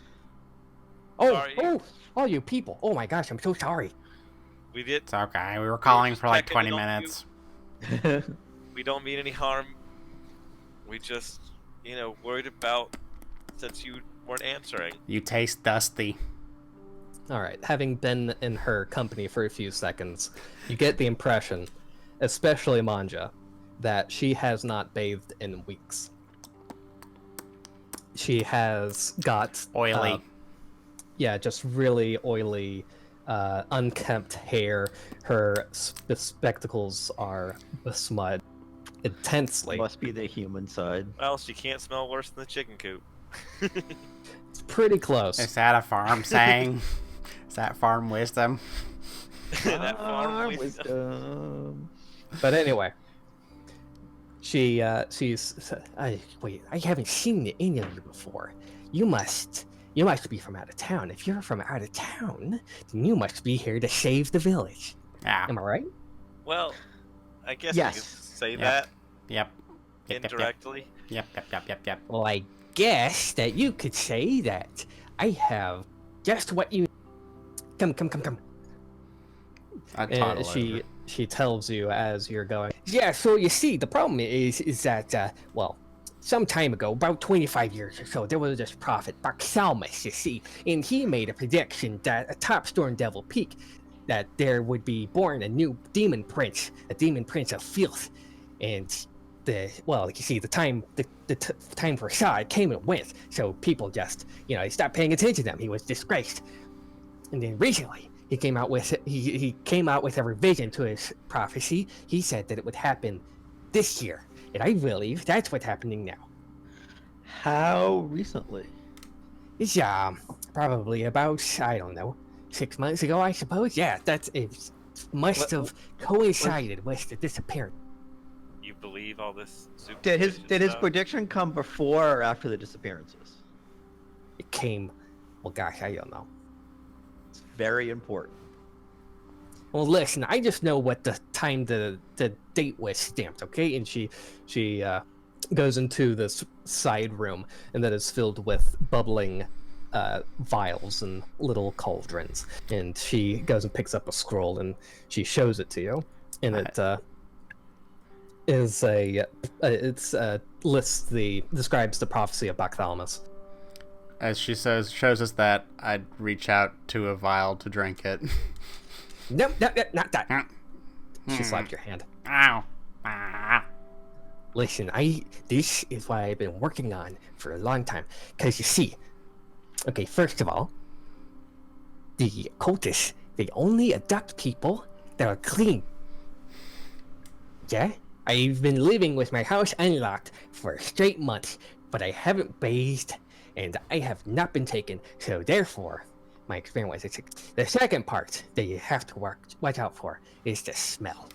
Oh, Sorry. oh, you people! Oh my gosh, I'm so sorry. We did. It's okay. We were calling just for like checking 20 in on you. minutes. We don't mean any harm. We just, worried about since you weren't answering. You taste dusty. All right, having been in her company for a few seconds, you get the impression, especially Manja, that she has not bathed in weeks. She has got Oily. just really oily, unkempt hair. Her spectacles are besmudged intensely. Must be the human side. Well, she can't smell worse than the chicken coop. It's pretty close. Is that a farm saying? Is that farm wisdom? That farm Ah, wisdom. wisdom. But anyway, she's. Wait, I haven't seen any of you before. You must be from out of town. If you're from out of town, then you must be here to save the village. Yeah. Am I right? Well, I guess Yes. you could say Yep. that Yep. Yep. indirectly. Yep. Yep. Yep. Yep. Yep. Well, I guess that you could say that I have just what you. Come. I And toddle over. she tells you as you're going. Yeah, so you see, the problem is that, some time ago, about 25 years or so, there was this prophet, Barxalmus, you see, and he made a prediction that atop Storm Devil Peak, that there would be born a new demon prince, a demon prince of filth, and you see, the time for Shah came and went, so people just, they stopped paying attention to him. He was disgraced. And then recently, he came out with a revision to his prophecy. He said that it would happen this year, and I believe that's what's happening now. How recently? It's probably about, I don't know, 6 months ago, I suppose. Yeah, it must have coincided with the disappearance. You believe all this? Did his superstitious stuff? prediction come before or after the disappearances? It came, well, gosh, I don't know. It's very important. Well, listen, I just know what the time the date was stamped, okay? And she Goes into this side room, and that is filled with bubbling vials and little cauldrons. And she goes and picks up a scroll, and she shows it to you. And it describes the prophecy of Bartholomew. As she shows us that, I'd reach out to a vial to drink it. No, not that. She slapped your hand. Ow. Ah. Listen, this is what I've been working on for a long time. Because you see, okay, first of all, the cultists, they only abduct people that are clean. Yeah? I've been living with my house unlocked for a straight month, but I haven't bathed, and I have not been taken, so therefore, my experience was the second part that you have to watch out for is the smell.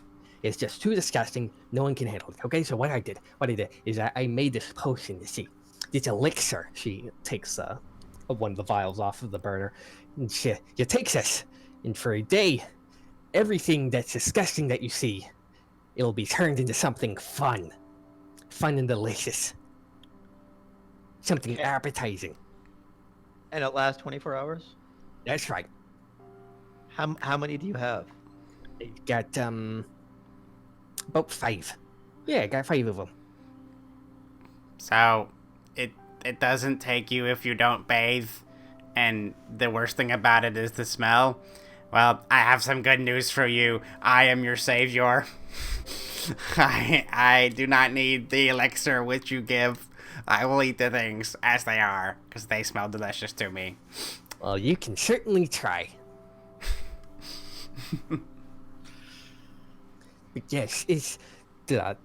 It's just too disgusting. No one can handle it. Okay, so what I did is I made this potion. You see, this elixir. She takes one of the vials off of the burner, and she takes this, and for a day, everything that's disgusting that you see, it'll be turned into something fun. Fun and delicious. Something Okay. appetizing. And it lasts 24 hours? That's right. How many do you have? I got, about 5. Yeah, I got 5 of them. So, it doesn't take you if you don't bathe, and the worst thing about it is the smell. Well, I have some good news for you. I am your savior. I do not need the elixir which you give. I will eat the things as they are, because they smell delicious to me. Well, you can certainly try. But yes, it's the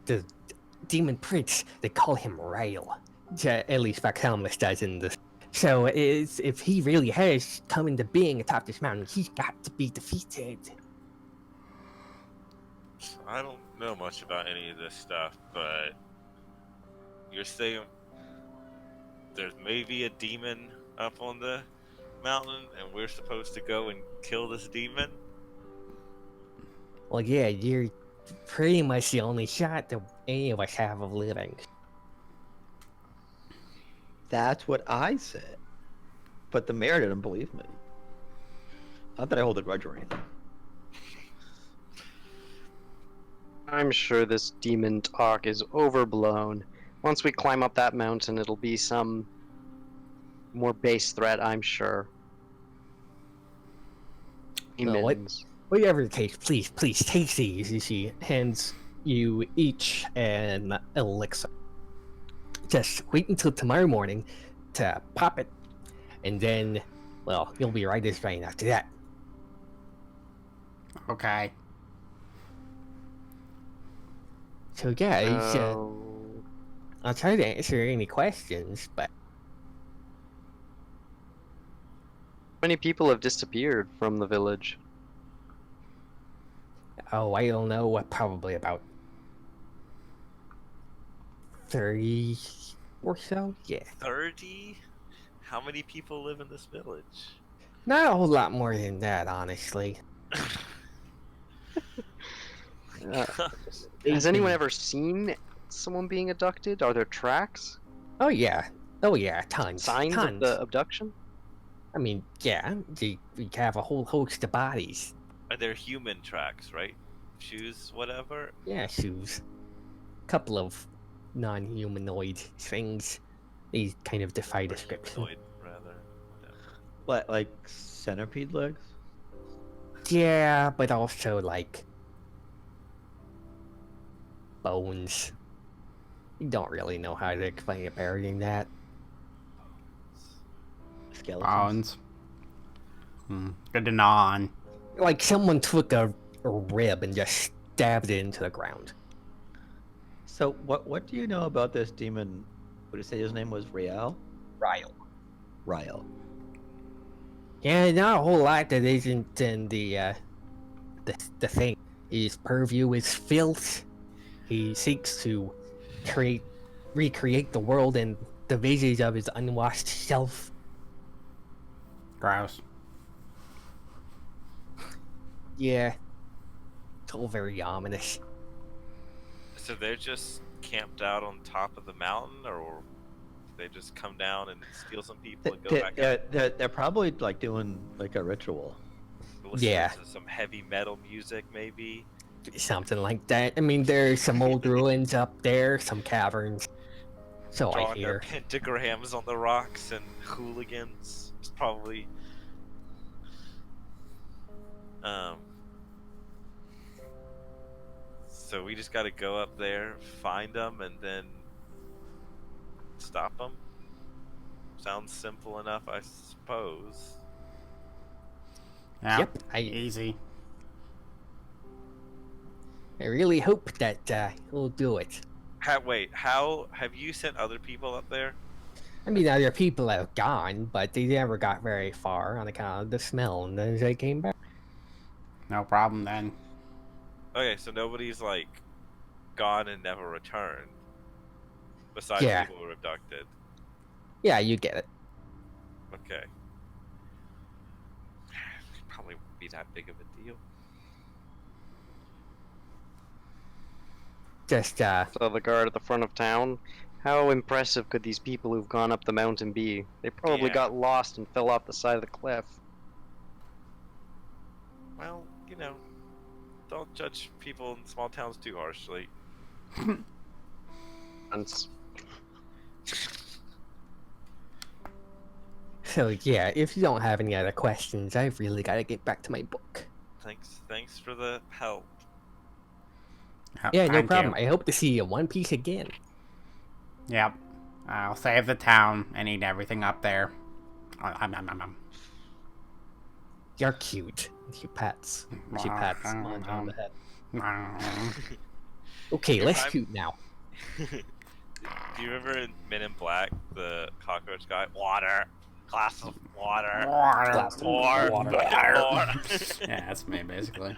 demon prince. They call him Rail. At least Vaxelmus does in this. So if he really has come into being atop this mountain, he's got to be defeated. I don't know much about any of this stuff, but you're saying there's maybe a demon up on the mountain, and we're supposed to go and kill this demon? Well, yeah, you're pretty much the only shot that any of us have of living. That's what I said. But the mayor didn't believe me. Not that I hold a grudge or anything. I'm sure this demon talk is overblown. Once we climb up that mountain, it'll be some more base threat, I'm sure. Well, what- Demons. Whatever the case, please take these. You see, hands you each an elixir. Just wait until tomorrow morning to pop it, and then, well, you'll be right as rain after that. Okay. So guys, Oh. I'll try to answer any questions, but Many people have disappeared from the village. oh, I don't know, probably about 30 or so. Yeah, 30? How many people live in this village? not a whole lot more than that, honestly. Has anyone ever seen someone being abducted? Are there tracks? Oh yeah, tons, Signs tons. of the abduction? I mean, yeah, we have a whole host of bodies. Are there human tracks, right? Shoes, whatever? Yeah, shoes. Couple of non-humanoid things. These kind of defy Or description. humanoid, rather. Whatever. What, like centipede legs? Yeah, but also like bones. You don't really know how to explain it better than that. Skeletons. Bones. Good to gnaw on. Like someone took a rib and just stabbed it into the ground. So what do you know about this demon? Would you say his name was Riel? Ryle. Riel. Yeah, not a whole lot that isn't in the thing. His purview is filth. He seeks to recreate the world in the visage of his unwashed self. Gross. Yeah. It's all very ominous. So they're just camped out on top of the mountain, or they just come down and steal some people and go back up? They're probably like doing like a ritual. Listen Yeah. to some heavy metal music, maybe? Something like that. I mean, there's some old ruins up there, some caverns. So I Drawing their hear. pentagrams on the rocks and hooligans. It's probably... So we just gotta go up there, find them, and then stop them? Sounds simple enough, I suppose. Yeah. Yep, Easy. I really hope that he'll do it. Wait, how have you sent other people up there? I mean, other people have gone, but they never got very far on account of the smell, and then they came back. No problem then. Okay, so nobody's like gone and never returned. Besides Yeah. people who were abducted. Yeah, you get it. Okay. Probably won't be that big of a deal. Just So the guard at the front of town. How impressive could these people who've gone up the mountain be? They probably Yeah. got lost and fell off the side of the cliff. Well, don't judge people in small towns too harshly. And so yeah. If you don't have any other questions, I've really got to get back to my book. Thanks for the help. Yeah, no Thank problem. you. I hope to see you in One Piece again. Yep. I'll save the town and eat everything up there. You're cute. She pats Manja on the head. Okay, let's I'm- shoot now. Do you remember in Men in Black, the cockroach guy? Water. Glass of water. Glass of More. water. More. Yeah, that's me, basically.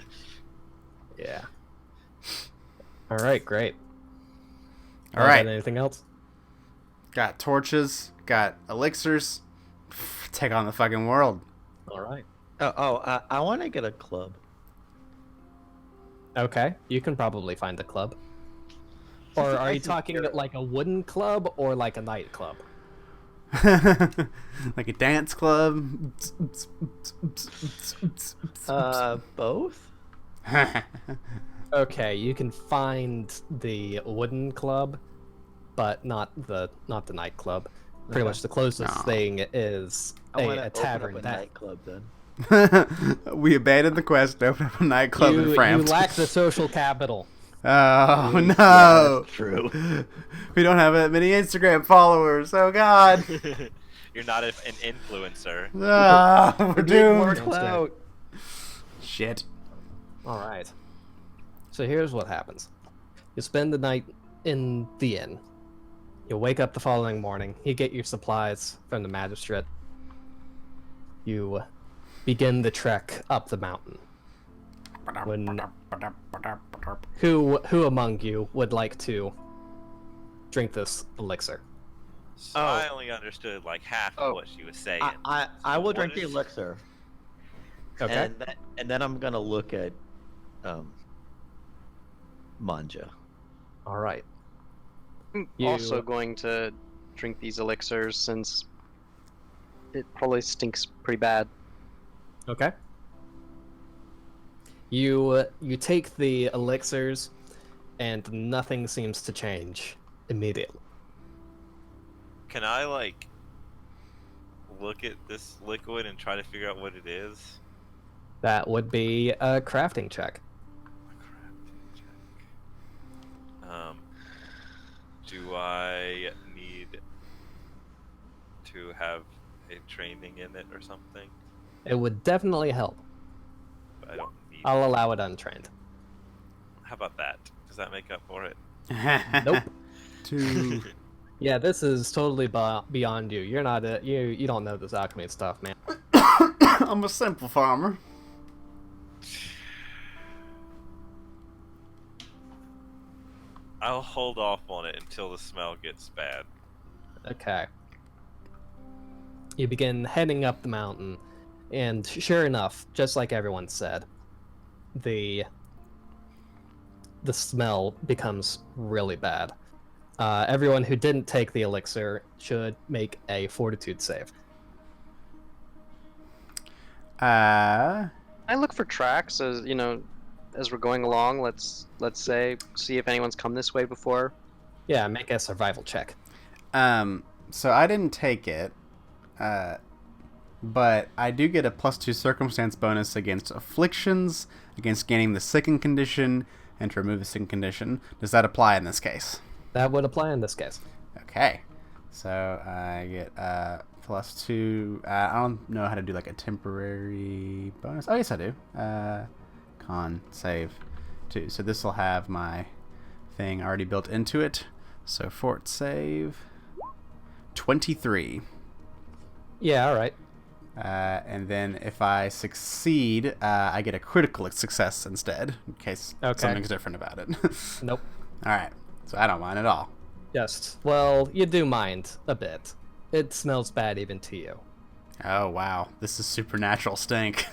Yeah. All right, great. All right. Anything else? Got torches, got elixirs. Take on the fucking world. All right. I want to get a club. Okay, you can probably find a club. Or are you talking like a wooden club or like a night club? Like a dance club. Both? Okay, you can find the wooden club, but not the nightclub. Pretty much the closest No. thing is I want a to tavern. open up a that nightclub then. We abandoned the quest to open up a nightclub in you Frampton. lack the social capital. Oh Yeah, no! that's true. We don't have that many Instagram followers. Oh god! You're not an influencer. Ah, we're More doomed. clout. Shit. All right. So here's what happens. You spend the night in the inn. You wake up the following morning. You get your supplies from the magistrate. You begin the trek up the mountain. When- Who among you would like to drink this elixir? So Oh. I only understood like half of Oh. what she was saying. I will What drink the is- elixir. Okay. And then I'm gonna look at Manja. All right. I'm You- also going to drink these elixirs since it probably stinks pretty bad. Okay. You take the elixirs, and nothing seems to change immediately. Can I like look at this liquid and try to figure out what it is? That would be a crafting check. Crafting check. Do I need to have a training in it or something? It would definitely help. I don't need. I'll allow it untrained. How about that? Does that make up for it? Nope. Two. Yeah, this is totally beyond you. You're not you don't know this alchemy stuff, man. I'm a simple farmer. I'll hold off on it until the smell gets bad. Okay. You begin heading up the mountain, and sure enough, just like everyone said, the smell becomes really bad. Everyone who didn't take the elixir should make a fortitude save. I look for tracks as as we're going along. Let's say see if anyone's come this way before. Yeah, make a survival check. So I didn't take it, but I do get a +2 circumstance bonus against afflictions, against gaining the sickened condition, and to remove the sickened condition. Does that apply in this case? That would apply in this case. Okay. So I get +2. I don't know how to do like a temporary bonus. Oh, yes, I do. Con save 2. So this will have my thing already built into it. So fort save 23. Yeah, all right. And then if I succeed, I get a critical success instead, in case Okay. something's different about it. Nope. All right. So I don't mind at all. Just, well, you do mind a bit. It smells bad even to you. Oh, wow. This is supernatural stink.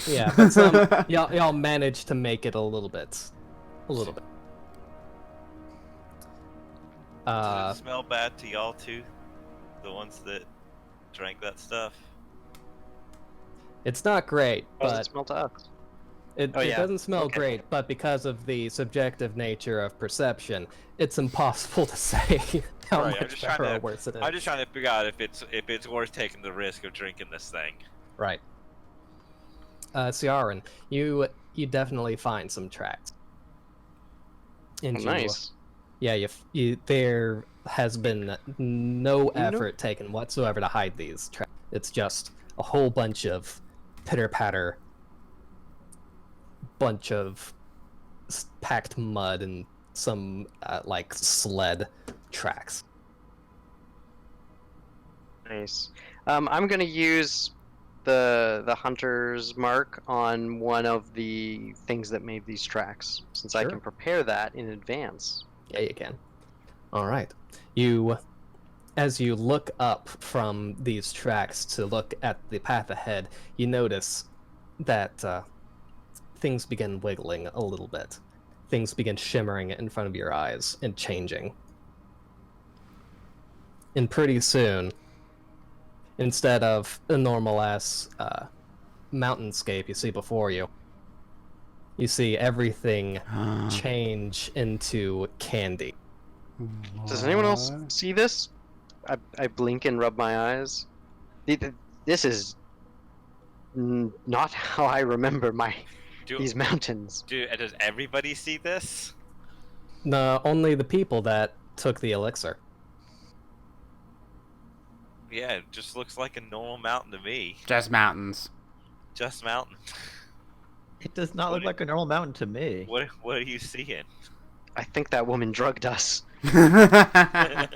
Yeah, but some, y'all managed to make it a little bit. A little bit. Does it smell bad to y'all too? The ones that drank that stuff? It's not great, How does it but smell to us? it Oh, yeah. doesn't smell Okay. great. But because of the subjective nature of perception, it's impossible to say how Right, I'm much just trying better or to- worse it is. I'm just trying to figure out if it's worth taking the risk of drinking this thing. Right. Ciaran, you definitely find some tracks. Oh, And nice. yeah, there has been no know- effort taken whatsoever to hide these tracks. It's just a whole bunch of pitter-patter, bunch of packed mud and some like sled tracks. Nice. I'm gonna use the hunter's mark on one of the things that made these tracks, since I Sure. can prepare that in advance. Yeah, you can. All right. As you look up from these tracks to look at the path ahead, you notice that things begin wiggling a little bit. Things begin shimmering in front of your eyes and changing. And pretty soon, instead of a normal-ass mountainscape you see before you, you see everything change into candy. Does anyone else see this? I blink and rub my eyes. This is not how I remember these mountains. Does everybody see this? No, only the people that took the elixir. Yeah, it just looks like a normal mountain to me. Just mountains. Just mountain. It does not look What like a normal mountain to me. What are you seeing? I think that woman drugged us. I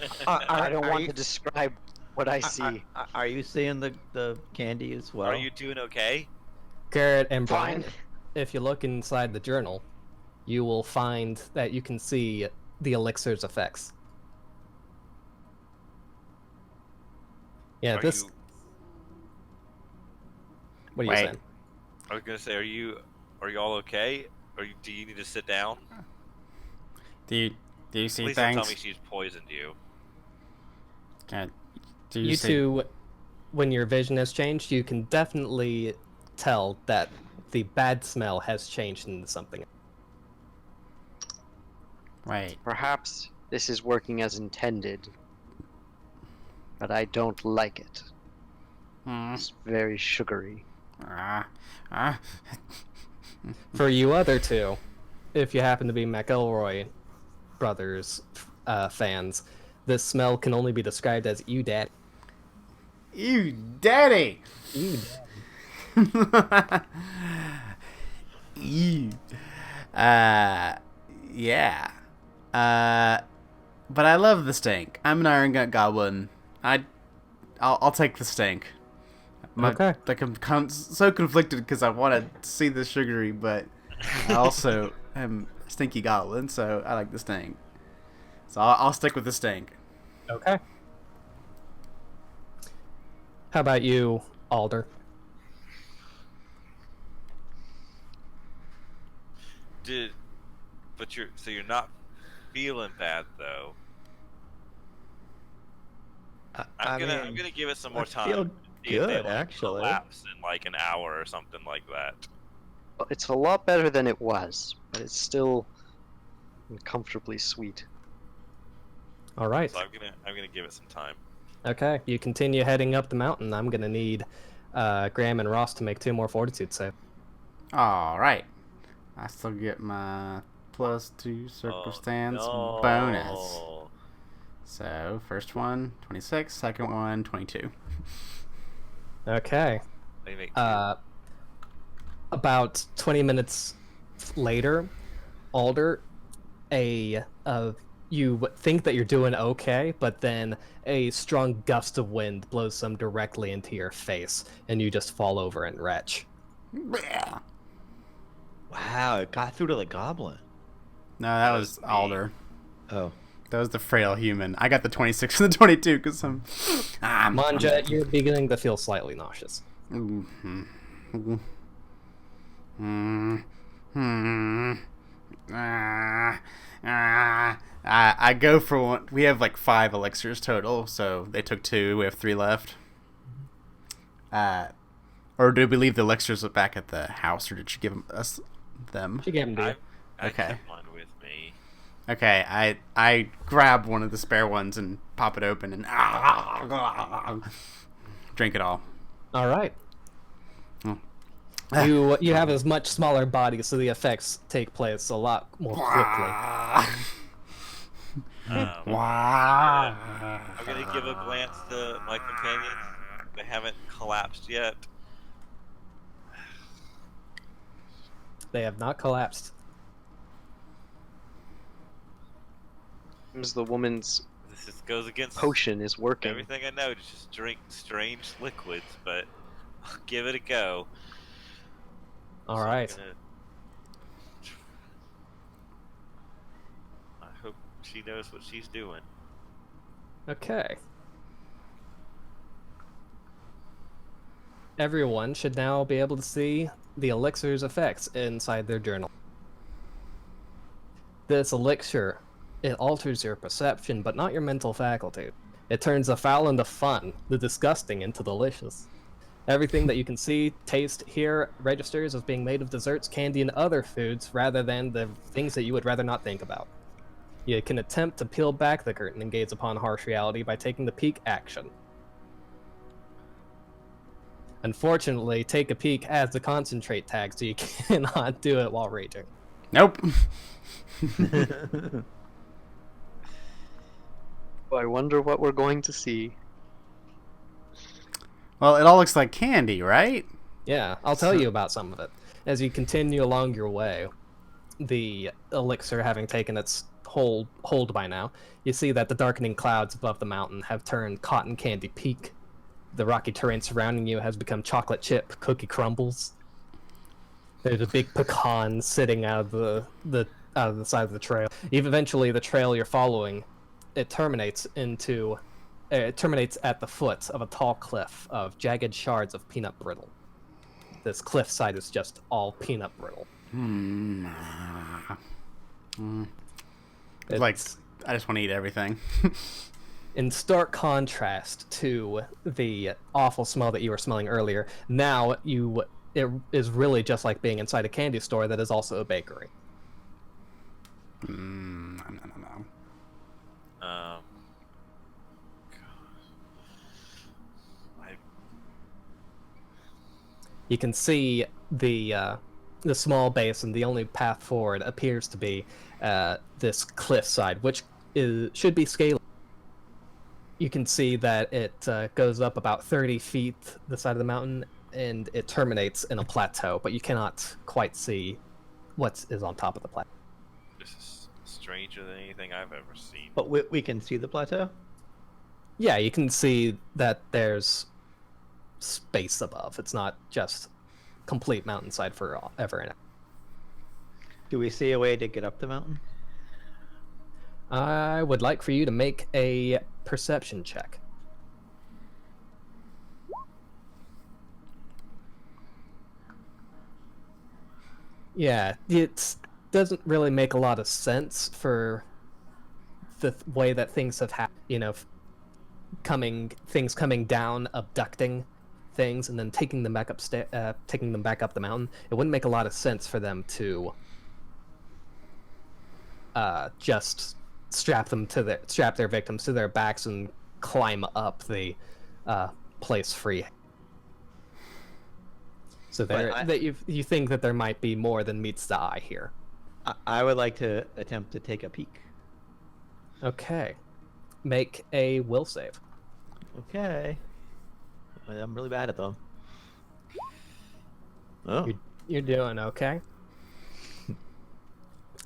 don't want you- to describe what I see. Are you seeing the candy as well? Are you doing okay? Garrett and Brian, Fine. if you look inside the journal, you will find that you can see the elixir's effects. Yeah, Are this. you- What are you Wait. saying? I was gonna say, are you all okay? Do you need to sit down? Do you see Please don't things? tell me she's poisoned you. Do you You see? two, when your vision has changed, you can definitely tell that the bad smell has changed into something. Wait. Perhaps this is working as intended, but I don't like it. Hmm. It's very sugary. Ah. For you other two, if you happen to be McElroy brothers fans, this smell can only be described as "ew, daddy." You daddy. Ew, Ew. Yeah. But I love the stink. I'm an Iron Gut Goblin. I'll take the stink. Okay. Like I'm so conflicted because I want to see the sugary, but I also am a stinky goblin, so I like the stink. So I'll stick with the stink. Okay. How about you, Alder? So you're not feeling bad though. I'm gonna give it some more I time. feel See if they, good, actually. collapse in like an hour or something like that. Well, it's a lot better than it was, but it's still uncomfortably sweet. All right. So I'm gonna give it some time. Okay. You continue heading up the mountain. I'm gonna need Graham and Ross to make 2 more fortitude save. All right. I still get my +2 circumstance Oh, no. bonus. So first one 26, second one 22. Okay. They make About 20 minutes later, Alder, you think that you're doing okay, but then a strong gust of wind blows some directly into your face, and you just fall over and retch. Bleh. Wow, it got through to the goblin. No, that was me. Alder. Oh. That was the frail human. I got the 26 and the 22 because I'm. Manja, you're beginning to feel slightly nauseous. I go for one. We have like 5 elixirs total, so they took 2. We have 3 left. Or did we leave the elixirs back at the house, or did she give us them? She gave them to you. I Okay. kept mine with me. Okay, I grab one of the spare ones and pop it open and drink it all. All right. Oh. You have a much smaller body, so the effects take place a lot more quickly. Wow. I'm gonna give a glance to my companions. They haven't collapsed yet. They have not collapsed. Seems the woman's This goes against potion is working. everything I know to just drink strange liquids, but I'll give it a go. All So I'm right. gonna- I hope she knows what she's doing. Okay. Everyone should now be able to see the elixir's effects inside their journal. This elixir, it alters your perception, but not your mental faculty. It turns the foul into fun, the disgusting into delicious. Everything that you can see, taste, hear registers as being made of desserts, candy, and other foods rather than the things that you would rather not think about. You can attempt to peel back the curtain and gaze upon harsh reality by taking the peek action. Unfortunately, take a peek has the concentrate tag, so you cannot do it while raging. Nope. I wonder what we're going to see. Well, it all looks like candy, right? Yeah, I'll tell you about some of it. As you continue along your way, the elixir having taken its hold by now, you see that the darkening clouds above the mountain have turned cotton candy peak. The rocky terrain surrounding you has become chocolate chip cookie crumbles. There's a big pecan sitting out of the side of the trail. Eventually, the trail you're following, it terminates at the foot of a tall cliff of jagged shards of peanut brittle. This cliffside is just all peanut brittle. Like, I just want to eat everything. In stark contrast to the awful smell that you were smelling earlier, now it is really just like being inside a candy store that is also a bakery. No. God. You can see the small basin. The only path forward appears to be this cliffside, which should be scalable. You can see that it goes up about 30 feet the side of the mountain, and it terminates in a plateau, but you cannot quite see what is on top of the plateau. This is stranger than anything I've ever seen. But we can see the plateau? Yeah, you can see that there's space above. It's not just complete mountainside forever and ever. Do we see a way to get up the mountain? I would like for you to make a perception check. Yeah, it doesn't really make a lot of sense for the way that things have happened. You know, things coming down, abducting things, and then taking them back up the mountain. It wouldn't make a lot of sense for them to just strap their victims to their backs and climb up the place free. So you think that there might be more than meets the eye here. I would like to attempt to take a peek. Okay, make a will save. Okay. I'm really bad at them. Oh. You're doing okay.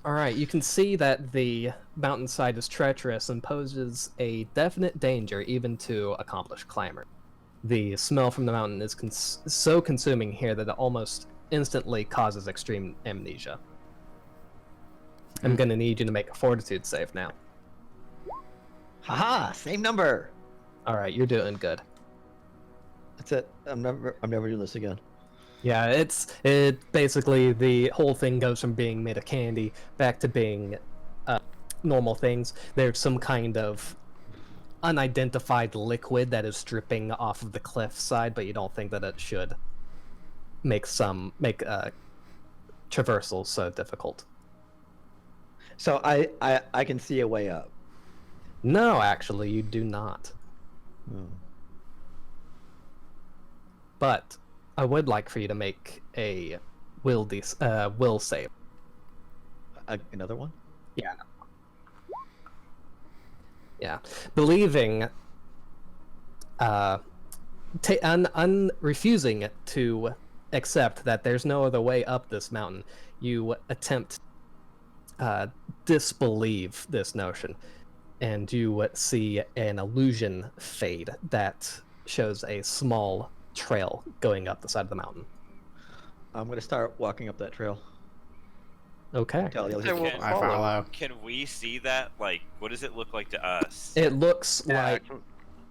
All right, you can see that the mountainside is treacherous and poses a definite danger even to accomplished climber. The smell from the mountain is so consuming here that it almost instantly causes extreme amnesia. I'm going to need you to make a fortitude save now. Haha! Same number. All right, you're doing good. That's it. I'm never doing this again. Yeah, it basically the whole thing goes from being made of candy back to being normal things. There's some kind of unidentified liquid that is dripping off of the cliff side, but you don't think that it should make traversals so difficult. So I can see a way up. No, actually, you do not. Hmm. But I would like for you to make a will save. Another one? Yeah, believing, refusing to accept that there's no other way up this mountain, you attempt disbelieve this notion, and you see an illusion fade that shows a small trail going up the side of the mountain. I'm gonna start walking up that trail. Okay. Tell the I others will to I follow. follow. Can we see that? Like, what does it look like to us? It looks Yeah,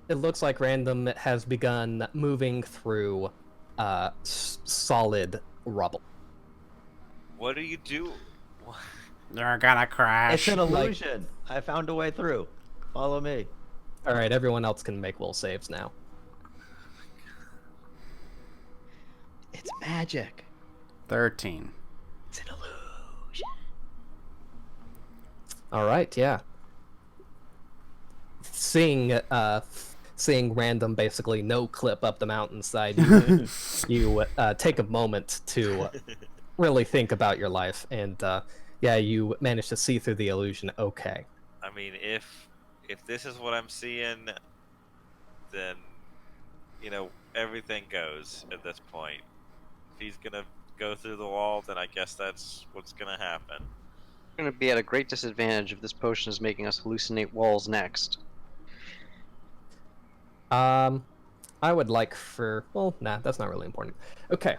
like Random has begun moving through solid rubble. What do you do? You're gonna crash. It's an illusion. I found a way through. Follow me. All right, everyone else can make will saves now. It's magic. 13. It's an illusion. All right, yeah. Seeing Random basically no clip up the mountainside, you take a moment to really think about your life, and yeah, you manage to see through the illusion. Okay. I mean, if this is what I'm seeing, then everything goes at this point. If he's gonna go through the wall, then I guess that's what's gonna happen. We're going to be at a great disadvantage if this potion is making us hallucinate walls next. I would like nah, that's not really important. Okay,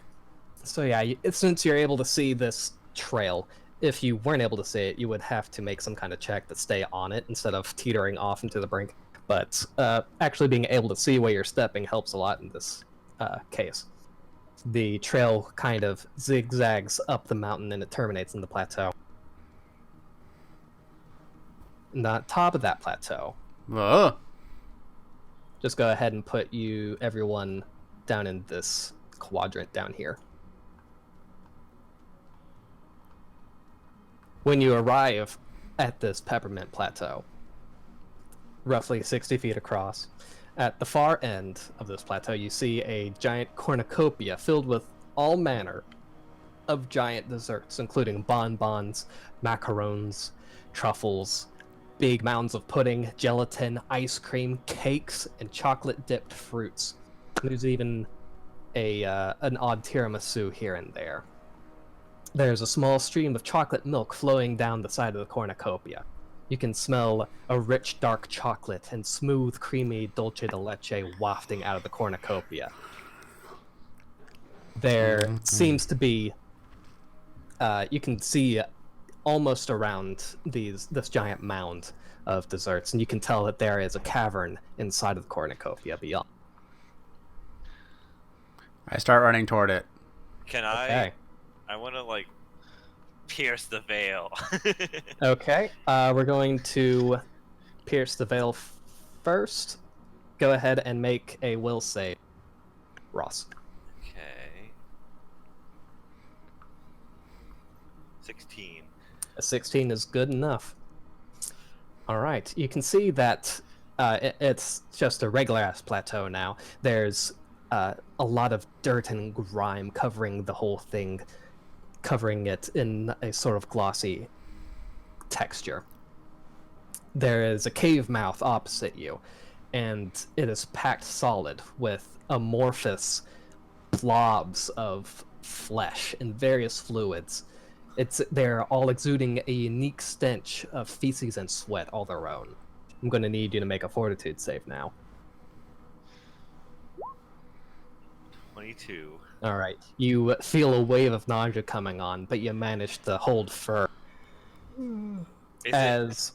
so yeah, since you're able to see this trail, if you weren't able to see it, you would have to make some kind of check to stay on it instead of teetering off into the brink. But actually being able to see where you're stepping helps a lot in this case. The trail kind of zigzags up the mountain and it terminates in the plateau. And on top of that plateau, Ugh. just go ahead and put everyone down in this quadrant down here. When you arrive at this peppermint plateau, roughly 60 feet across, at the far end of this plateau, you see a giant cornucopia filled with all manner of giant desserts, including bonbons, macarons, truffles, big mounds of pudding, gelatin, ice cream, cakes, and chocolate-dipped fruits. There's even an odd tiramisu here and there. There's a small stream of chocolate milk flowing down the side of the cornucopia. You can smell a rich dark chocolate and smooth, creamy dulce de leche wafting out of the cornucopia. There seems to be, you can see almost around this giant mound of desserts, and you can tell that there is a cavern inside of the cornucopia beyond. I start running toward it. Can Okay. I want to pierce the veil. Okay, we're going to pierce the veil first. Go ahead and make a will save, Ross. Okay. 16. A 16 is good enough. All right, you can see that it's just a regular-ass plateau now. There's a lot of dirt and grime covering the whole thing, covering it in a sort of glossy texture. There is a cave mouth opposite you, and it is packed solid with amorphous blobs of flesh and various fluids. They're all exuding a unique stench of feces and sweat all their own. I'm going to need you to make a fortitude save now. 22. All right. You feel a wave of nausea coming on, but you manage to hold firm. Is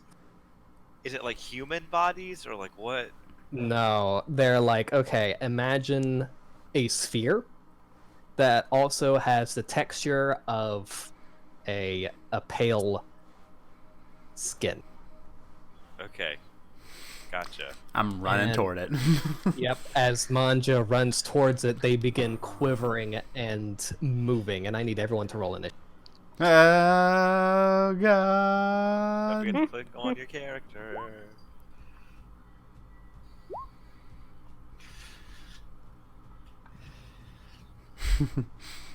it like human bodies or like what? No, they're like, okay, imagine a sphere that also has the texture of a pale skin. Okay. Gotcha. I'm running And- toward it. Yep. As Manja runs towards it, they begin quivering and moving, and I need everyone to roll initiative. Oh Don't god. forget to click on your character.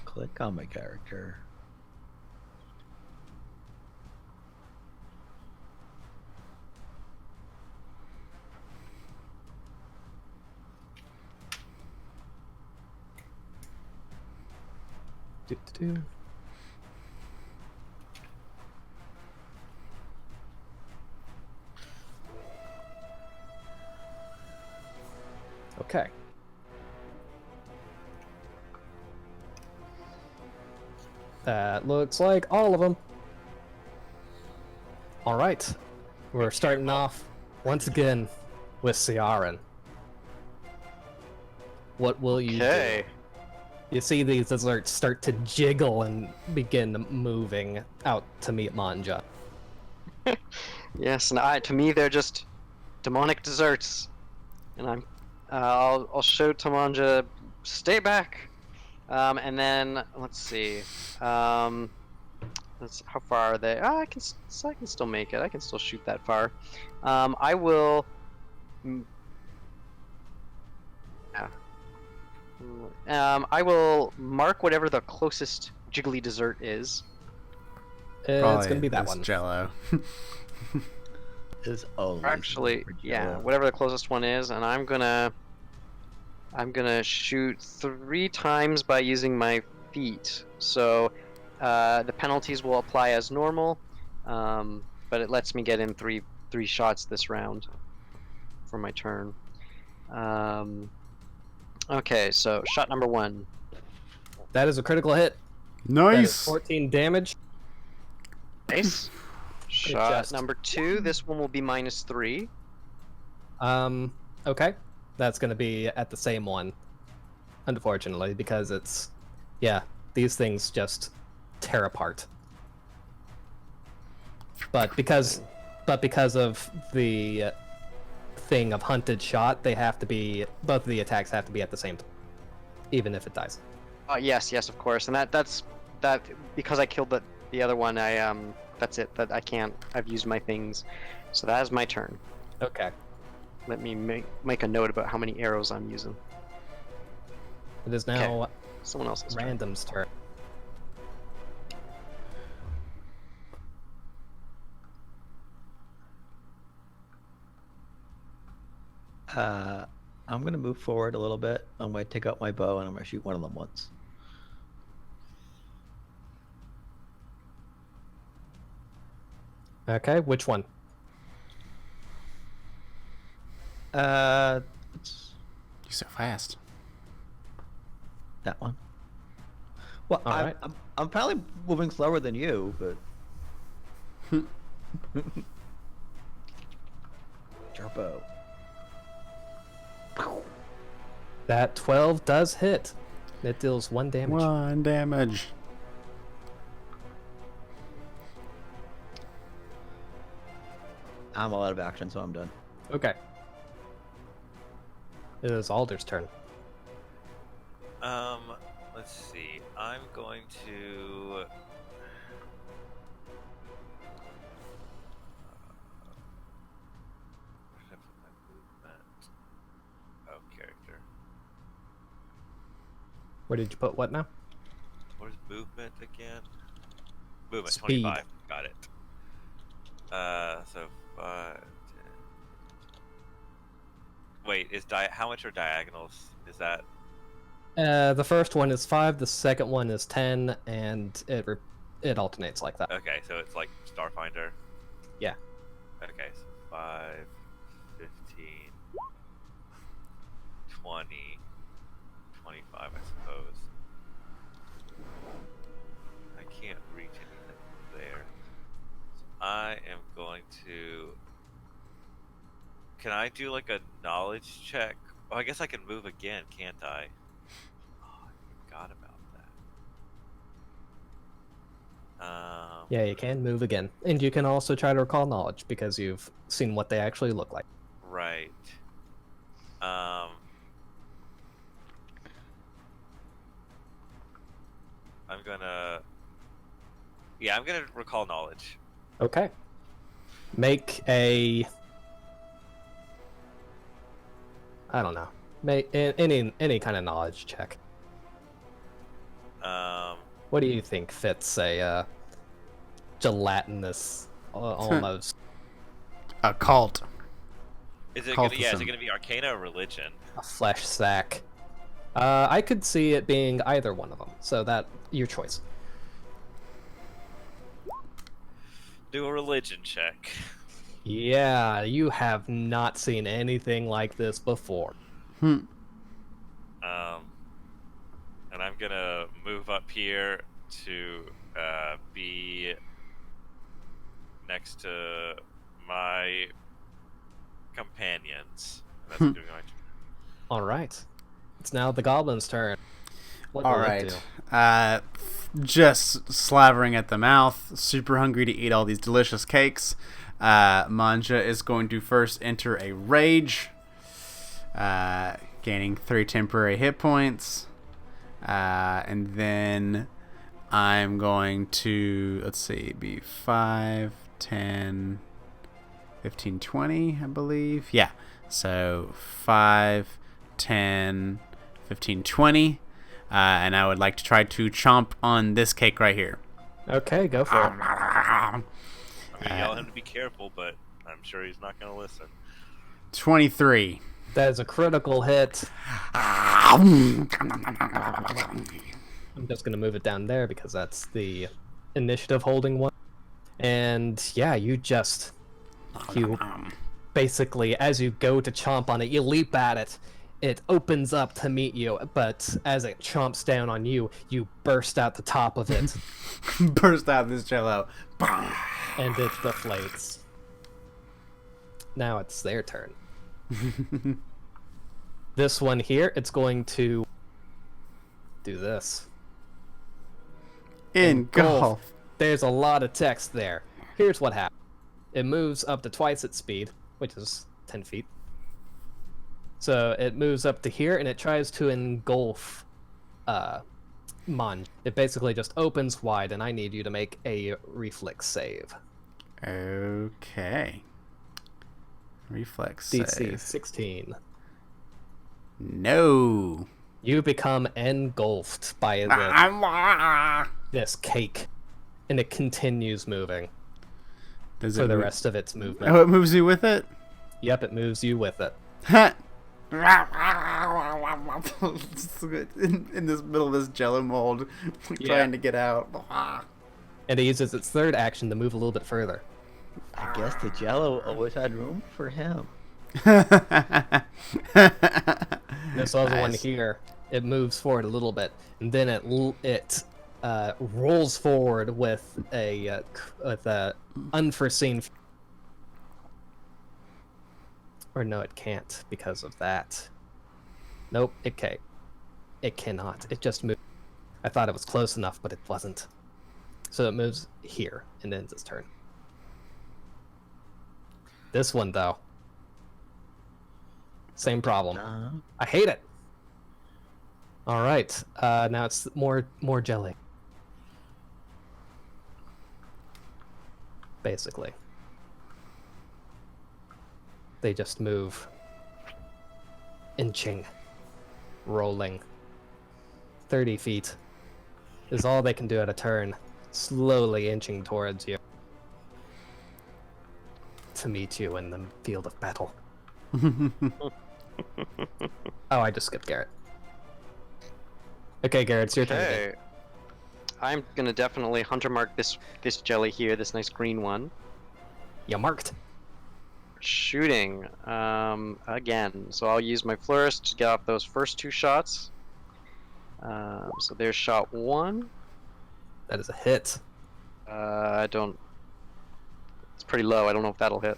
Click on my character. Do-do-do. Okay. That looks like all of them. All right. We're starting off once again with Ciaran. What will you Okay. do? You see these desserts start to jiggle and begin moving out to meet Manja. Yes, and to me they're just demonic desserts, and I'll show Tamanja, stay back, and then let's see, how far are they? I can still make it. I can still shoot that far. I will. Yeah. I will mark whatever the closest jiggly dessert is. It's gonna be that this one. Jello. Is always Actually, for yeah, Jello. whatever the closest one is, and I'm gonna shoot 3 times by using my feet. So the penalties will apply as normal, but it lets me get in three shots this round for my turn. Okay, so shot number 1. That is a critical hit. That is Nice. 14 damage. Nice. Shot just- number 2. This one will be -3. Okay. That's gonna be at the same one. Unfortunately, because it's these things just tear apart. But because of the thing of hunted shot, they have to be both of the attacks have to be at the same time, even if it dies. Yes, of course, and that's because I killed the other one. That's it. That I can't. I've used my things, so that is my turn. Okay. Let me make a note about how many arrows I'm using. It is now Someone else's turn. Random's turn. I'm gonna move forward a little bit. I'm gonna take out my bow and I'm gonna shoot one of them once. Okay, which one? It's You're so fast. that one. Well, All right. I'm probably moving slower than you, but your bow. That 12 does hit. It deals 1 damage. 1 damage. I'm all out of action, so I'm done. Okay. It is Alder's turn. Let's see. I'm going to. Where did I put my movement? Oh, character. Where did you put what now? Where's movement again? Movement, Speed. 25. Got it. So 5, 10. Wait, how much are diagonals? Is that The first one is 5, the second one is 10, and it alternates like that. okay? So it's like Starfinder. Yeah. Okay, so 5, 15, 20, 25, I suppose. I can't reach anything from there. So I am going to. Can I do like a knowledge check? Oh, I guess I can move again, can't I? Oh, I forgot about that. Yeah, you can move again. And you can also try to recall knowledge because you've seen what they actually look like. Right. I'm gonna. Yeah, I'm gonna recall knowledge. Okay. Make a... I don't know. Make any kind of knowledge check. What do you think fits a gelatinous, almost Occult. Is it gonna, yeah? Is Cultism. it gonna be Arcana or Religion? a flesh sack? I could see it being either one of them. So that your choice. Do a Religion check. Yeah, you have not seen anything like this before. And I'm gonna move up here to be next to my companions. That's what I'm going to. All right. It's now the goblin's turn. What All will it right. do? Just slavering at the mouth, super hungry to eat all these delicious cakes. Manja is going to first enter a rage, gaining 3 temporary hit points. And then I'm going to, let's see, be 5, 10, 15, 20, I believe. Yeah. So 5, 10, 15, 20. And I would like to try to chomp on this cake right here. Okay, go for it. I'm gonna yell at him to be careful, but I'm sure he's not gonna listen. 23. That is a critical hit. I'm just going to move it down there because that's the initiative holding one. And yeah, you basically, as you go to chomp on it, you leap at it. It opens up to meet you, but as it chomps down on you, you burst out the top of it. Burst out this jello. And it deflates. Now it's their turn. This one here, it's going to do this. Engulf. There's a lot of text there. Here's what happened. It moves up to twice its speed, which is 10 feet. So it moves up to here, and it tries to engulf Mon. It basically just opens wide, and I need you to make a reflex save. Okay. Reflex DC save. 16. No. You become engulfed by this cake, and it continues moving Does for it the move- rest of its movement. Oh, it moves you with it? Yep, it moves you with it. in this middle of this jello mold, trying to get out. And it uses its third action to move a little bit further. I guess the Jello always had room for him. This other one Nice. here, it moves forward a little bit, and then it rolls forward with a unforeseen. Or no, it can't because of that. Nope, it can't. It cannot. It just moved. I thought it was close enough, but it wasn't. So it moves here and ends its turn. This one, though. Same problem. I hate it. All right, now it's more jelly. Basically. They just move. Inching. Rolling. 30 feet is all they can do at a turn. Slowly inching towards you. To meet you in the field of battle. Oh, I just skipped Garrett. Okay, Garrett, it's your turn again. Okay. I'm gonna definitely hunter mark this jelly here, this nice green one. You marked. Shooting again. So I'll use my flourish to get off those first 2 shots. So there's shot 1. That is a hit. I don't. It's pretty low. I don't know if that'll hit.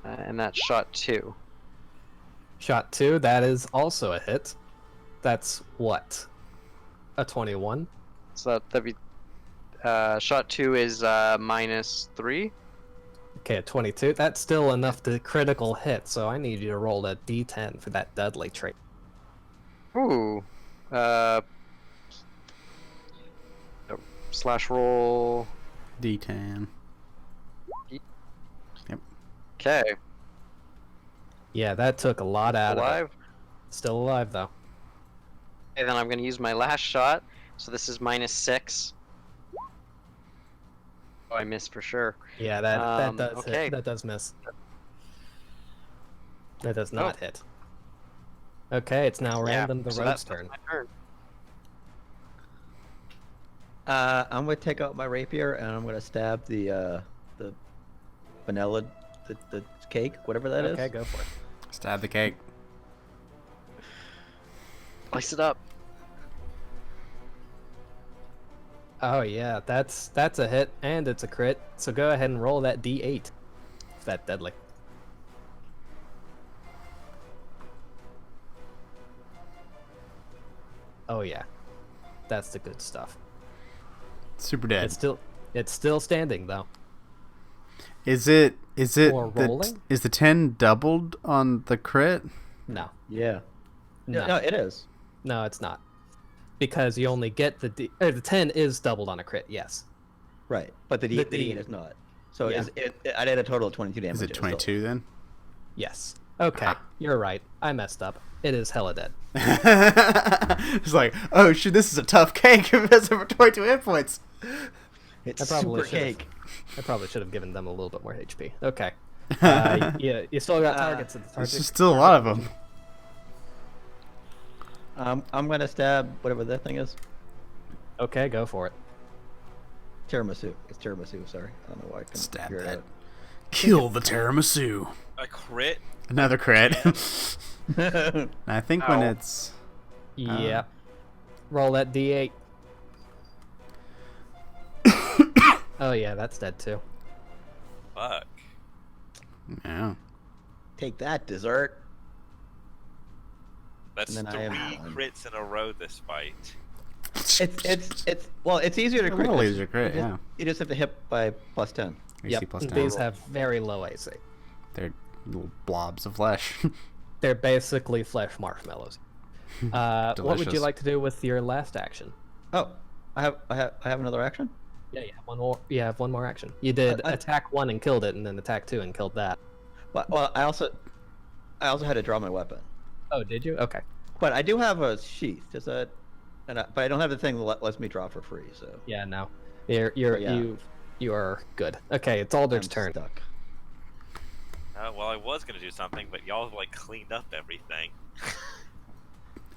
And that's shot 2. Shot 2, that is also a hit. That's what? A 21? So that'd be Shot 2 is -3. Okay, a 22. That's still enough to critical hit, so I need you to roll a d10 for that Dudley trait. Ooh. Slash roll. D10. Okay. Yeah, that took a lot out of it. Alive. Still alive, though. Okay, then I'm going to use my last shot. So this is -6. Oh, I missed for sure. Yeah, that does okay. hit. That does miss. That does not hit. Okay, it's now Random the so Rogue's that's turn. my turn. I'm gonna take out my rapier and I'm gonna stab the vanilla, the cake, whatever that is. Okay, go for it. Stab the cake. Slice it up. Oh yeah, that's a hit and it's a crit. So go ahead and roll that d8. If that's deadly. Oh yeah, that's the good stuff. Super dead. It's still standing though. Is it Or rolling? is the 10 doubled on the crit? No, Yeah. no, No, it is. no, it's not. Because you only get the 10 is doubled on a crit. Yes. Right, but the The D8 is not. So Yeah. I did a total of 22 damage. Is it so- 22 then? Yes. Okay, you're right. I messed up. It is hella dead. It's like, oh shit, this is a tough cake if it has over 22 hit points. It's I probably super should've- cake. I probably should have given them a little bit more HP. Okay. Yeah, you still got targets at the There's target. still a lot of them. I'm gonna stab whatever that thing is. Okay, go for it. Tiramisu. It's tiramisu. Sorry, I don't know why I couldn't Stab figure it that. out. Kill the tiramisu. A crit? Another crit. I think when Ow. it's Yeah. Roll that d8. Oh yeah, that's dead too. Fuck. yeah. Take that, dessert. That's And then three I have one. crits in a row this fight. It's easier to A crit. little 'cause easier crit, you just, yeah. You just have to hit by +10. AC Yep. plus 10. These have very low AC. They're little blobs of flesh. They're basically flesh marshmallows. What would you Delicious. like to do with your last action? Oh, I have another action. Yeah, you have one more. You have one more action. You did I- attack 1 and killed it, and then attack 2 and killed that. Well, I also had to draw my weapon, Oh, did you? Okay. but I do have a sheath. Does that? But I don't have the thing that lets me draw for free. So Yeah, no. You are good. Okay, it's Alder's I'm turn. stuck. Well, I was gonna do something, but y'all like cleaned up everything.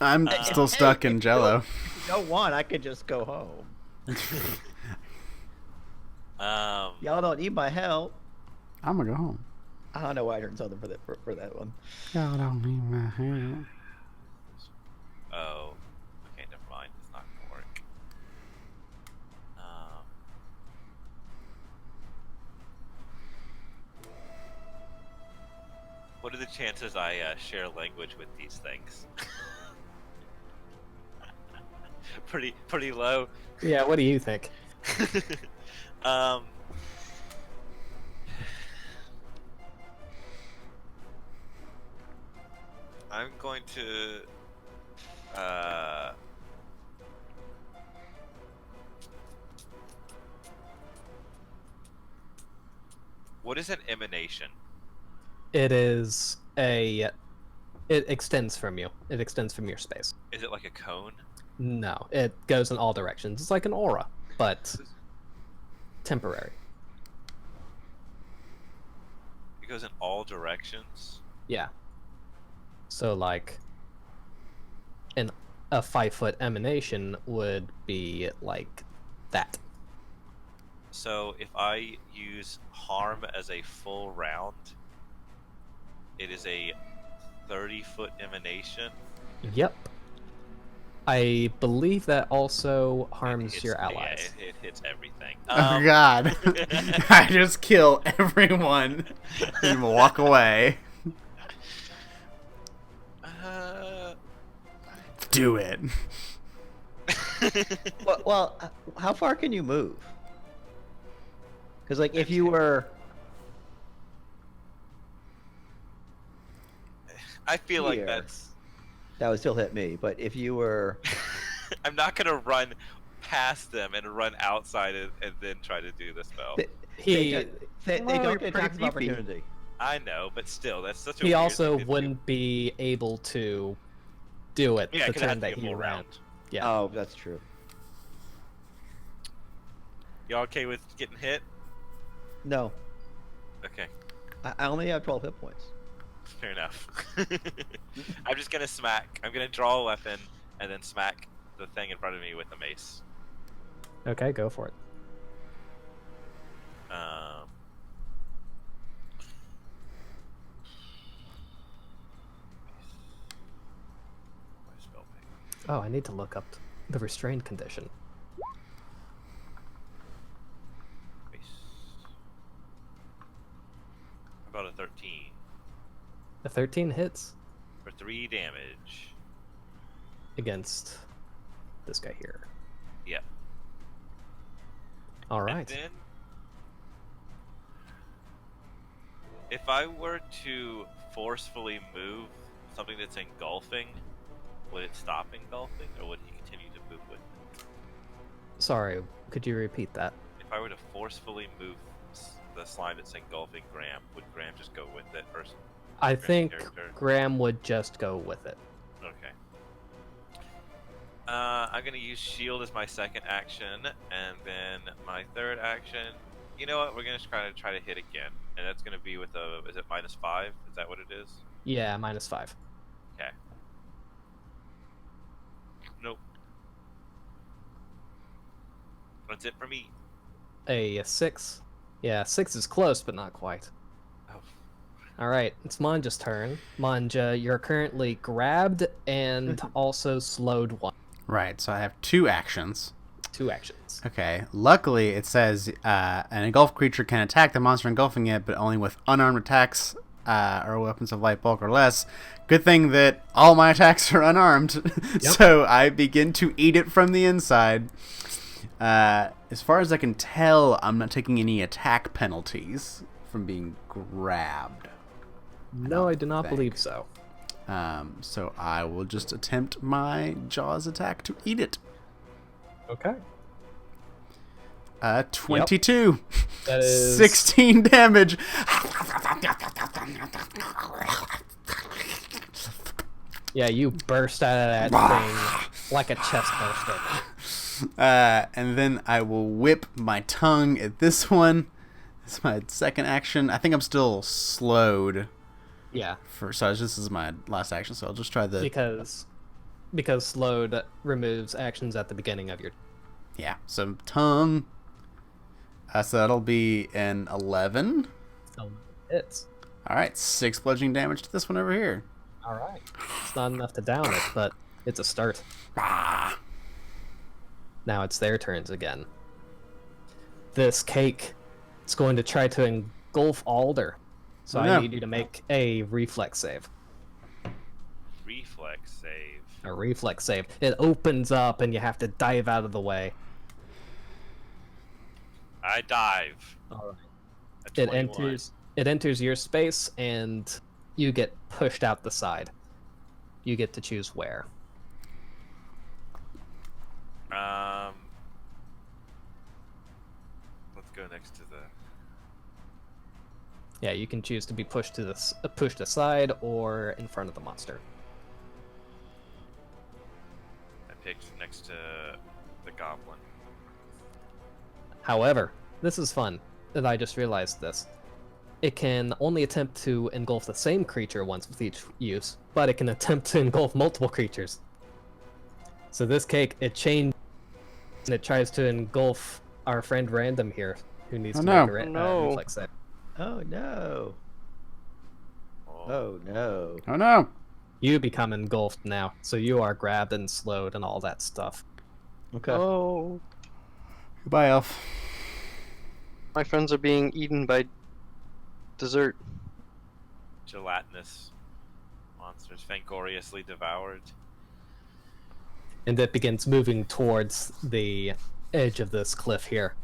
I'm still stuck in Jello. If you don't want, I could just go home. Y'all don't need my help. I'm gonna go home. I don't know why I turned something for that one. Y'all don't need my help. Oh, okay, never mind. It's not gonna work. What are the chances I share language with these things? pretty low. Yeah, what do you think? um. I'm going to what is an emanation? It is a. It extends from you. It extends from your space. Is it like a cone? No, it goes in all directions. It's like an aura, but temporary. It goes in all directions. Yeah. So like, a 5-foot emanation would be like that. So if I use harm as a full round, it is a 30-foot emanation. Yep. I believe that also harms It your hits- allies. Yeah, it hits everything. Oh god. I just kill everyone and walk away. Do it. Well, how far can you move? Because like if you were, I feel like here, that's. that would still hit me. But if you were, I'm not gonna run past them and run outside it and then try to do the spell. He they Well, don't you're get pretty attacks of beefy. opportunity. I know, but still, that's such a. he weird also thing to do. wouldn't be able to do it Yeah, the 'cause it has turn to be that a he full ran. round. Yeah. Oh, that's true. Y'all okay with getting hit? No, Okay, I only have 12 hit points. fair enough. I'm just gonna smack. I'm gonna draw a weapon and then smack the thing in front of me with the mace. Okay, go for it. My spell page. Oh, I need to look up the restrained condition. Mace. About a 13 The 13 hits for 3 damage. against this guy here. Yep. All And right. then, if I were to forcefully move something that's engulfing, would it stop engulfing, or would he continue to move with it? Sorry, could you repeat that? If I were to forcefully move the slime that's engulfing Graham, would Graham just go with it, or I Graham's think character? Graham would just go with it. Okay. I'm gonna use shield as my second action, and then my third action. You know what? We're gonna try to hit again, and that's gonna be with a. Is it -5? Is that what it is? Yeah, -5. Okay. Nope. That's it for me. A 6. Yeah, 6 is close, but not quite. Oh. All right, it's Manja's turn. Manja, you're currently grabbed and also slowed 1. Right, so I have 2 actions. 2 actions. Okay, luckily it says an engulfed creature can attack the monster engulfing it, but only with unarmed attacks or weapons of light bulk or less. Good thing that all my attacks are unarmed, so I begin to eat it from the inside. As far as I can tell, I'm not taking any attack penalties from being grabbed. No, I do not think. believe so. So I will just attempt my Jaws attack to eat it. Okay. 22. That is 16 damage. Yeah, you burst out of that thing like a chest burster. And then I will whip my tongue at this one. It's my second action. I think I'm still slowed. Yeah, So this is my last action, so I'll just try the... because slowed removes actions at the beginning of your. Yeah, so tongue. So that'll be an 11. Hits. Alright, 6 bludgeoning damage to this one over here. All right. It's not enough to down it, but it's a start. Ah. Now it's their turns again. This cake is going to try to engulf Alder. So Oh, I no. need you to make a reflex save. Reflex save. A reflex save. It opens up and you have to dive out of the way. I dive. All right. A It 21. enters your space and you get pushed out the side. You get to choose where. Let's go next to the. Yeah, you can choose to be pushed aside or in front of the monster. I picked next to the goblin. However, this is fun, and I just realized this. It can only attempt to engulf the same creature once with each use, but it can attempt to engulf multiple creatures. So this cake, it changed, and it tries to engulf our friend Random here, who needs Oh, to no. make a No. reflex save. Oh no! Oh. Oh no! Oh no! You become engulfed now, so you are grabbed and slowed and all that stuff. Okay. Oh, Goodbye, elf. my friends are being eaten by dessert. Gelatinous monsters, fangoriously devoured. And it begins moving towards the edge of this cliff here.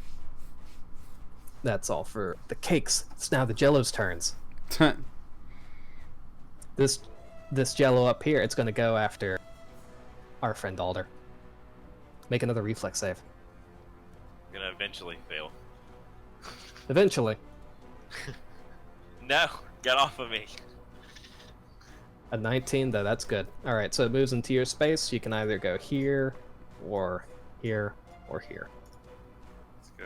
That's all for the cakes. It's now the Jello's turns. This Jello up here, it's gonna go after our friend Alder. Make another reflex save. I'm gonna eventually fail. Eventually. No, get off of me. A 19, though, that's good. Alright, so it moves into your space. You can either go here, or here, or here. Let's go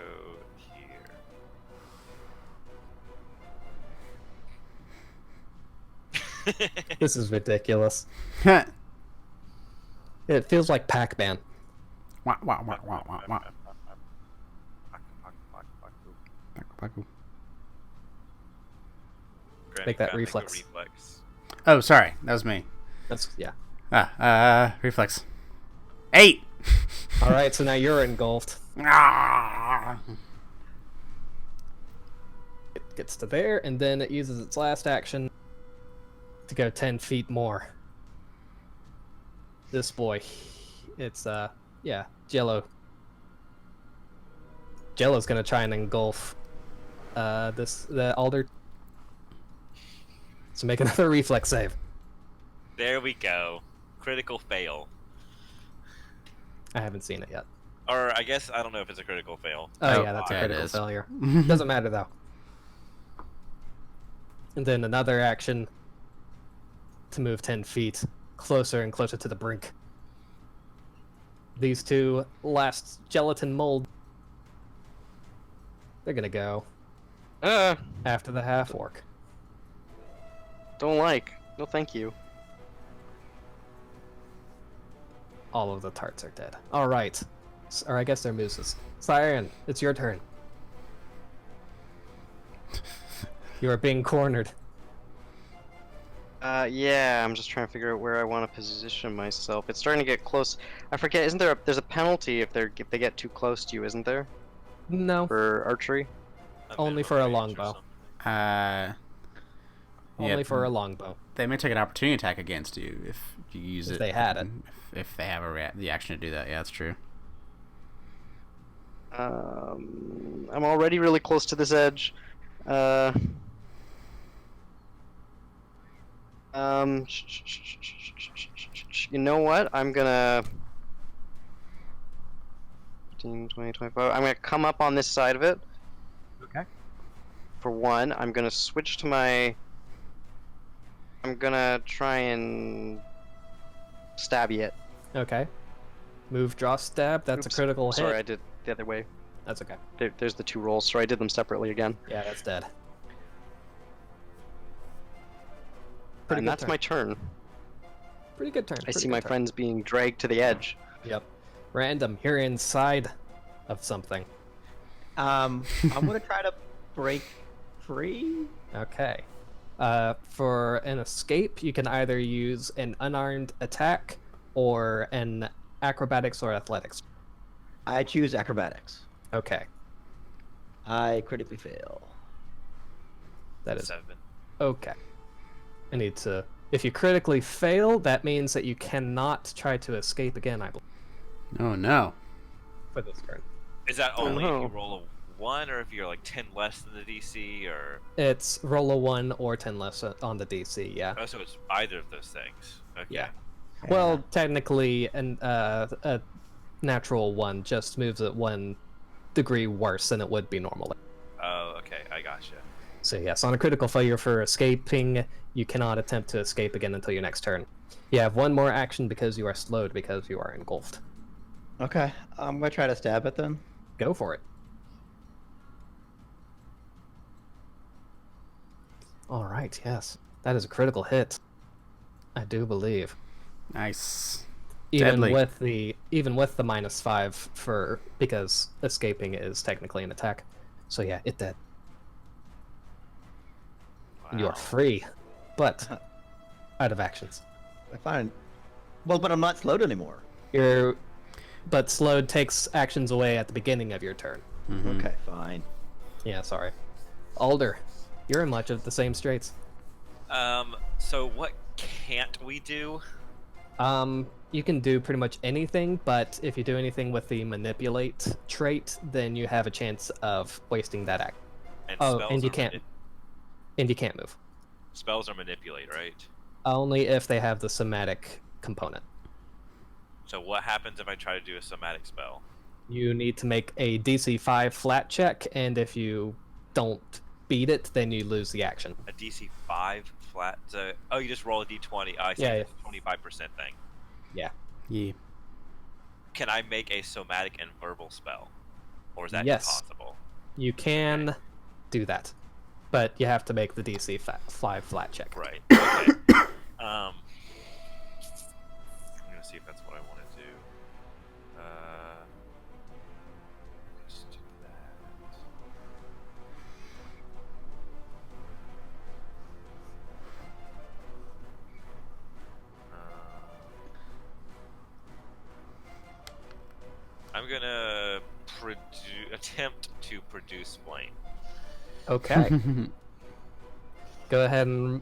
here. This is ridiculous. It feels like Pac-Man. Wah, wah, wah, wah, wah, wah. Make that Granny, reflex. reflex. Oh, sorry. That was me. That's, yeah. Reflex. 8! Alright, so now you're engulfed. Ah! It gets to there, and then it uses its last action to go 10 feet more. This boy, it's, yeah, Jello. Jello's gonna try and engulf, the Alder. So make another reflex save. There we go. Critical fail. I haven't seen it yet. Or I guess I don't know if it's a critical fail. Oh, yeah, that's a yeah, it critical is. failure. Doesn't matter, though. And then another action to move 10 feet closer and closer to the brink. These two last gelatin mold, they're gonna go after the half-orc. Don't like. No, thank you. All of the tarts are dead. Alright. Or I guess they're mooses. Siren, it's your turn. You are being cornered. Yeah, I'm just trying to figure out where I want to position myself. It's starting to get close. I forget, isn't there there's a penalty if they get too close to you, isn't there? No, For archery? only for a longbow. Only Yeah, for a longbow. They may take an opportunity attack against you if you use If it. they had it. If they have the action to do that, yeah, that's true. I'm already really close to this edge. You know what? I'm gonna 15, 20, 25. I'm gonna come up on this side of it. Okay. For one, I'm gonna switch to my. I'm gonna try and stab it. Okay. Move, draw, stab. That's Oops. a critical hit. Sorry, I did the other way. That's okay. There's the two rolls, so I did them separately again. Yeah, that's dead. And that's my turn. Pretty good turn. I see my friends being dragged to the edge. Yep. Random. You're inside of something. I'm gonna try to break free. Okay. For an escape, you can either use an unarmed attack or an acrobatics or athletics. I choose acrobatics. Okay. I critically fail. That is 7. okay. I need to. If you critically fail, that means that you cannot try to escape again, I believe, Oh no. for this turn. Is that only if no. you roll a 1 or if you're like 10 less than the DC or It's roll a 1 or 10 less on the DC, yeah. oh, so it's either of those things. Okay. Yeah. Well, technically, a natural 1 just moves it 1 degree worse than it would be normally. Oh, okay, I gotcha. So yes, on a critical failure for escaping, you cannot attempt to escape again until your next turn. You have 1 more action because you are slowed because you are engulfed. Okay, I'm gonna try to stab it then. Go for it. All right, yes. That is a critical hit. I do believe. Nice. Even Deadly. with the -5 for because escaping is technically an attack. So yeah, it did. You are Wow. free, but out of actions. I find. Well, but I'm not slowed anymore. But slowed takes actions away at the beginning of your turn. Mhm. Okay, fine. Yeah, sorry. Alder, you're in much of the same straits. So what can't we do? You can do pretty much anything, but if you do anything with the manipulate trait, then you have a chance of wasting that act. And Oh, spells and you are can't. And you can't move. Spells are manipulate, right? Only if they have the somatic component. So what happens if I try to do a somatic spell? You need to make a DC 5 flat check, and if you don't beat it, then you lose the action. A DC 5 flat. Oh, you just roll a D20. Oh, I see. Yeah, It's a 25% thing. Yeah. Yeah. Can I make a somatic and verbal spell, or is that Yes. impossible? You can do that, but you have to make the DC 5 flat check. Right. Okay. I'm gonna see if that's what I want to do. Let's do that. I'm gonna attempt to produce flame. Okay. Go ahead and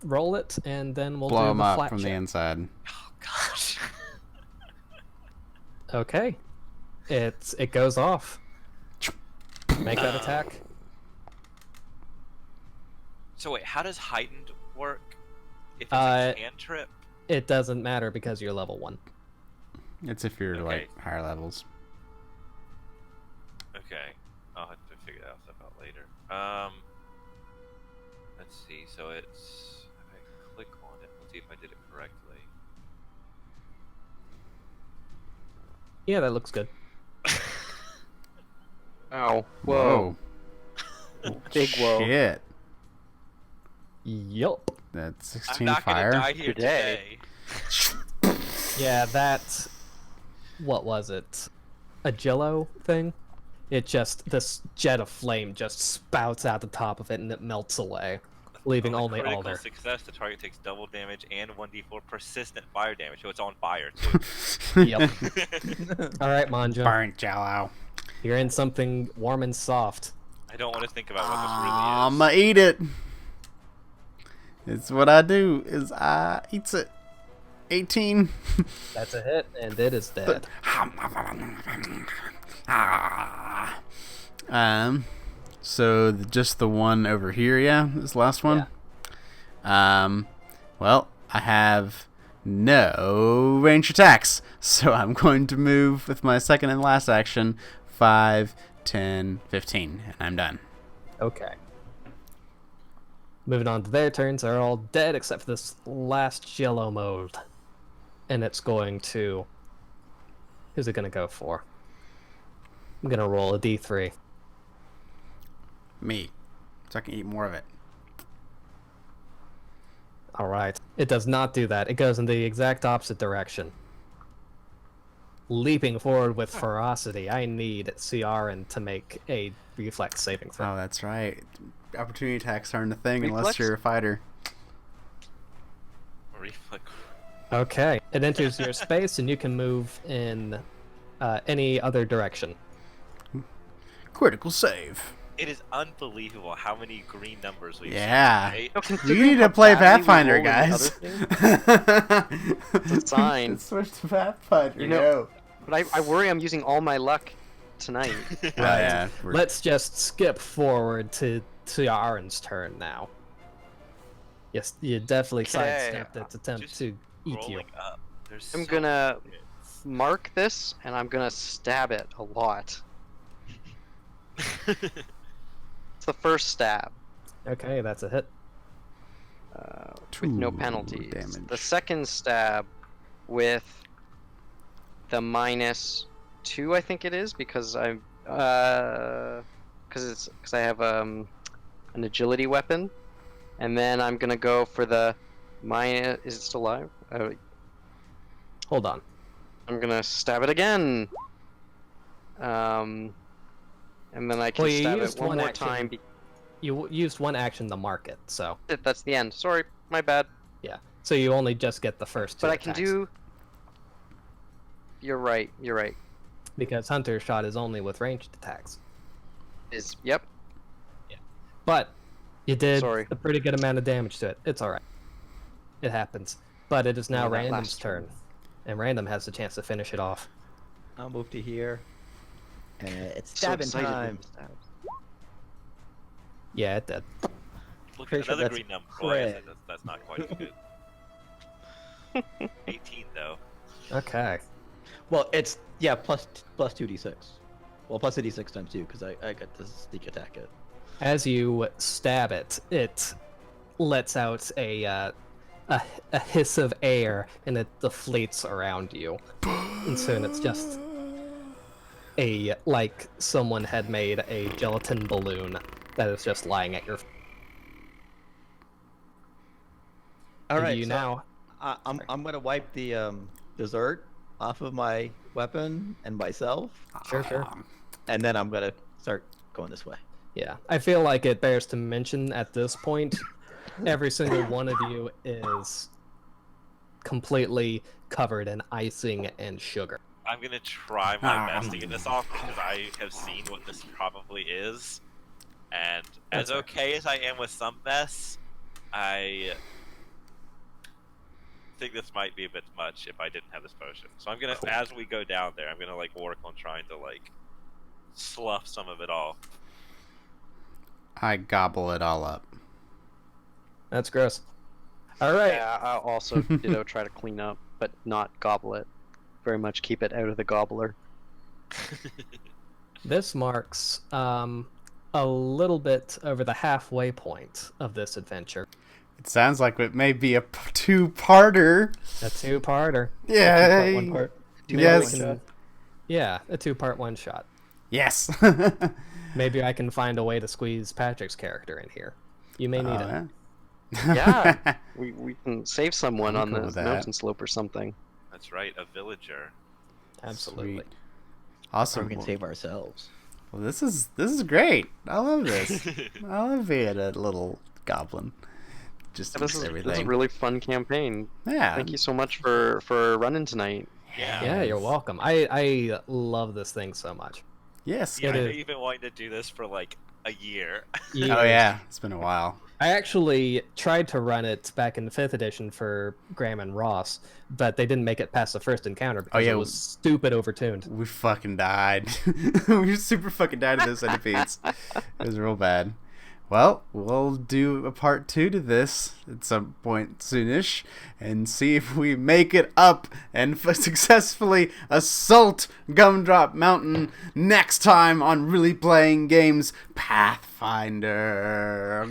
roll it, and then we'll Blow do them the up flat from check. the inside. Oh gosh. Okay. It goes off. Make that attack. So wait, how does heightened work? If it's Uh, a cantrip? It doesn't matter because you're level 1. It's if you're Okay. like higher levels. Okay, I'll have to figure that stuff out later. Let's see. So it's if I click on it, let's see if I did it correctly. Yeah, that looks good. Oh, whoa. Big whoa. Shit. Yup. That's I'm 16 not fire. gonna die here Today. today. Yeah, that... What was it? A jello thing? This jet of flame just spouts out the top of it and it melts away, leaving On a only critical Alder. success, the target takes double damage and 1d4 persistent fire damage, so it's on fire too. Yep. Alright, Manja. Burnt jello. You're in something warm and soft. I don't want to think about what this really is. I'ma eat it. It's what I do. Is I eats it. 18. That's a hit, and it is dead. So just the one over here, yeah, this last one. Well, I have no range attacks, so I'm going to move with my second and last action, 5, 10, 15, and I'm done. Okay. Moving on to their turns, they're all dead except for this last jello mold. And it's going to... Who's it going to go for? I'm going to roll a d3. Me, so I can eat more of it. Alright. It does not do that. It goes in the exact opposite direction. Leaping forward with ferocity, I need Ciaran to make a reflex saving throw. Oh, that's right. Opportunity attacks aren't a thing unless Reflex? you're a fighter. Reflex. Okay. It enters your space, and you can move in any other direction. Critical save. It is unbelievable how many green numbers we've Yeah. seen. Right? No, You considering need how to play badly we Pathfinder, roll in guys. other things, It's a sign. Switch to Pathfinder. You know- But I worry I'm using all my luck tonight. Oh, yeah, Let's just skip forward to Ciaran's turn now. Yes, you definitely Okay. sidestepped its attempt Just to eat you. Rolling up. There's I'm so gonna many hits. mark this, and I'm gonna stab it a lot. It's the first stab, Okay, that's a hit. with no 2 penalties. damage. The second stab with the -2, I think it is, because I have an agility weapon, and then I'm gonna go for the minus. Is it still alive? Hold on. I'm gonna stab it again. And then I can Well, you stab it used one one more action. time. You used one action to mark it, so That's the end. Sorry, my bad. yeah. So you only just get the first two But I can attacks, do. You're right. You're right. because Hunter Shot is only with ranged attacks. Yep. But you did Sorry. a pretty good amount of damage to it. It's alright. It happens. But it is now Oh, that Random's last turn. one. And Random has the chance to finish it off. I'll move to here. It's So stabbing excited when time. he stabs. Yeah, it did. Look, Pretty sure another that's green number. Well, I guess crit. that's not quite as good. 18 though. Okay. Well, it's plus 2d6. Well, plus a d6 times 2 because I got to sneak attack it. As you stab it, it lets out a hiss of air, and it deflates around you. And soon it's just like someone had made a gelatin balloon that is just lying at your feet. All right, You so now. I'm gonna wipe the dessert off of my weapon and myself, Sure. and then I'm gonna start going this way. Yeah, I feel like it bears to mention at this point, every single one of you is completely covered in icing and sugar. I'm gonna try my best to get this off because I have seen what this probably is, and That's as okay as I am with some mess, I think this might be a bit much if I didn't have this potion. So I'm gonna, as we go down there, I'm gonna like work on trying to like slough some of it off. I gobble it all up. That's gross. All right. Yeah, I'll also try to clean up, but not gobble it. Very much keep it out of the gobbler. This marks a little bit over the halfway point of this adventure. It sounds like it may be a two-parter. A two-parter. Yay! One part. Yes. Yeah, a two-part one-shot. Yes. Maybe I can find a way to squeeze Patrick's character in here. You may need it. Yeah, we can save someone I'm on cool the with that. mountain slope or something. That's right, a villager. Absolutely. Sweet. Or Awesome. we can save ourselves. Well, this is great. I love this. I love being a little goblin. Just This is everything. a really fun campaign. Yeah. Thank you so much for running tonight. Yeah, you're welcome. I love this thing so much. Yes. Yeah, It is. I've been wanting to do this for like a year. Oh yeah, it's been a while. I actually tried to run it back in the 5th edition for Graham and Ross, but they didn't make it past the first encounter because yeah. it was stupid overtuned. We fucking died. We super fucking died to those centipedes. It was real bad. Well, we'll do a part 2 to this at some point soonish and see if we make it up and successfully assault Gumdrop Mountain next time on Really Playing Games Pathfinder.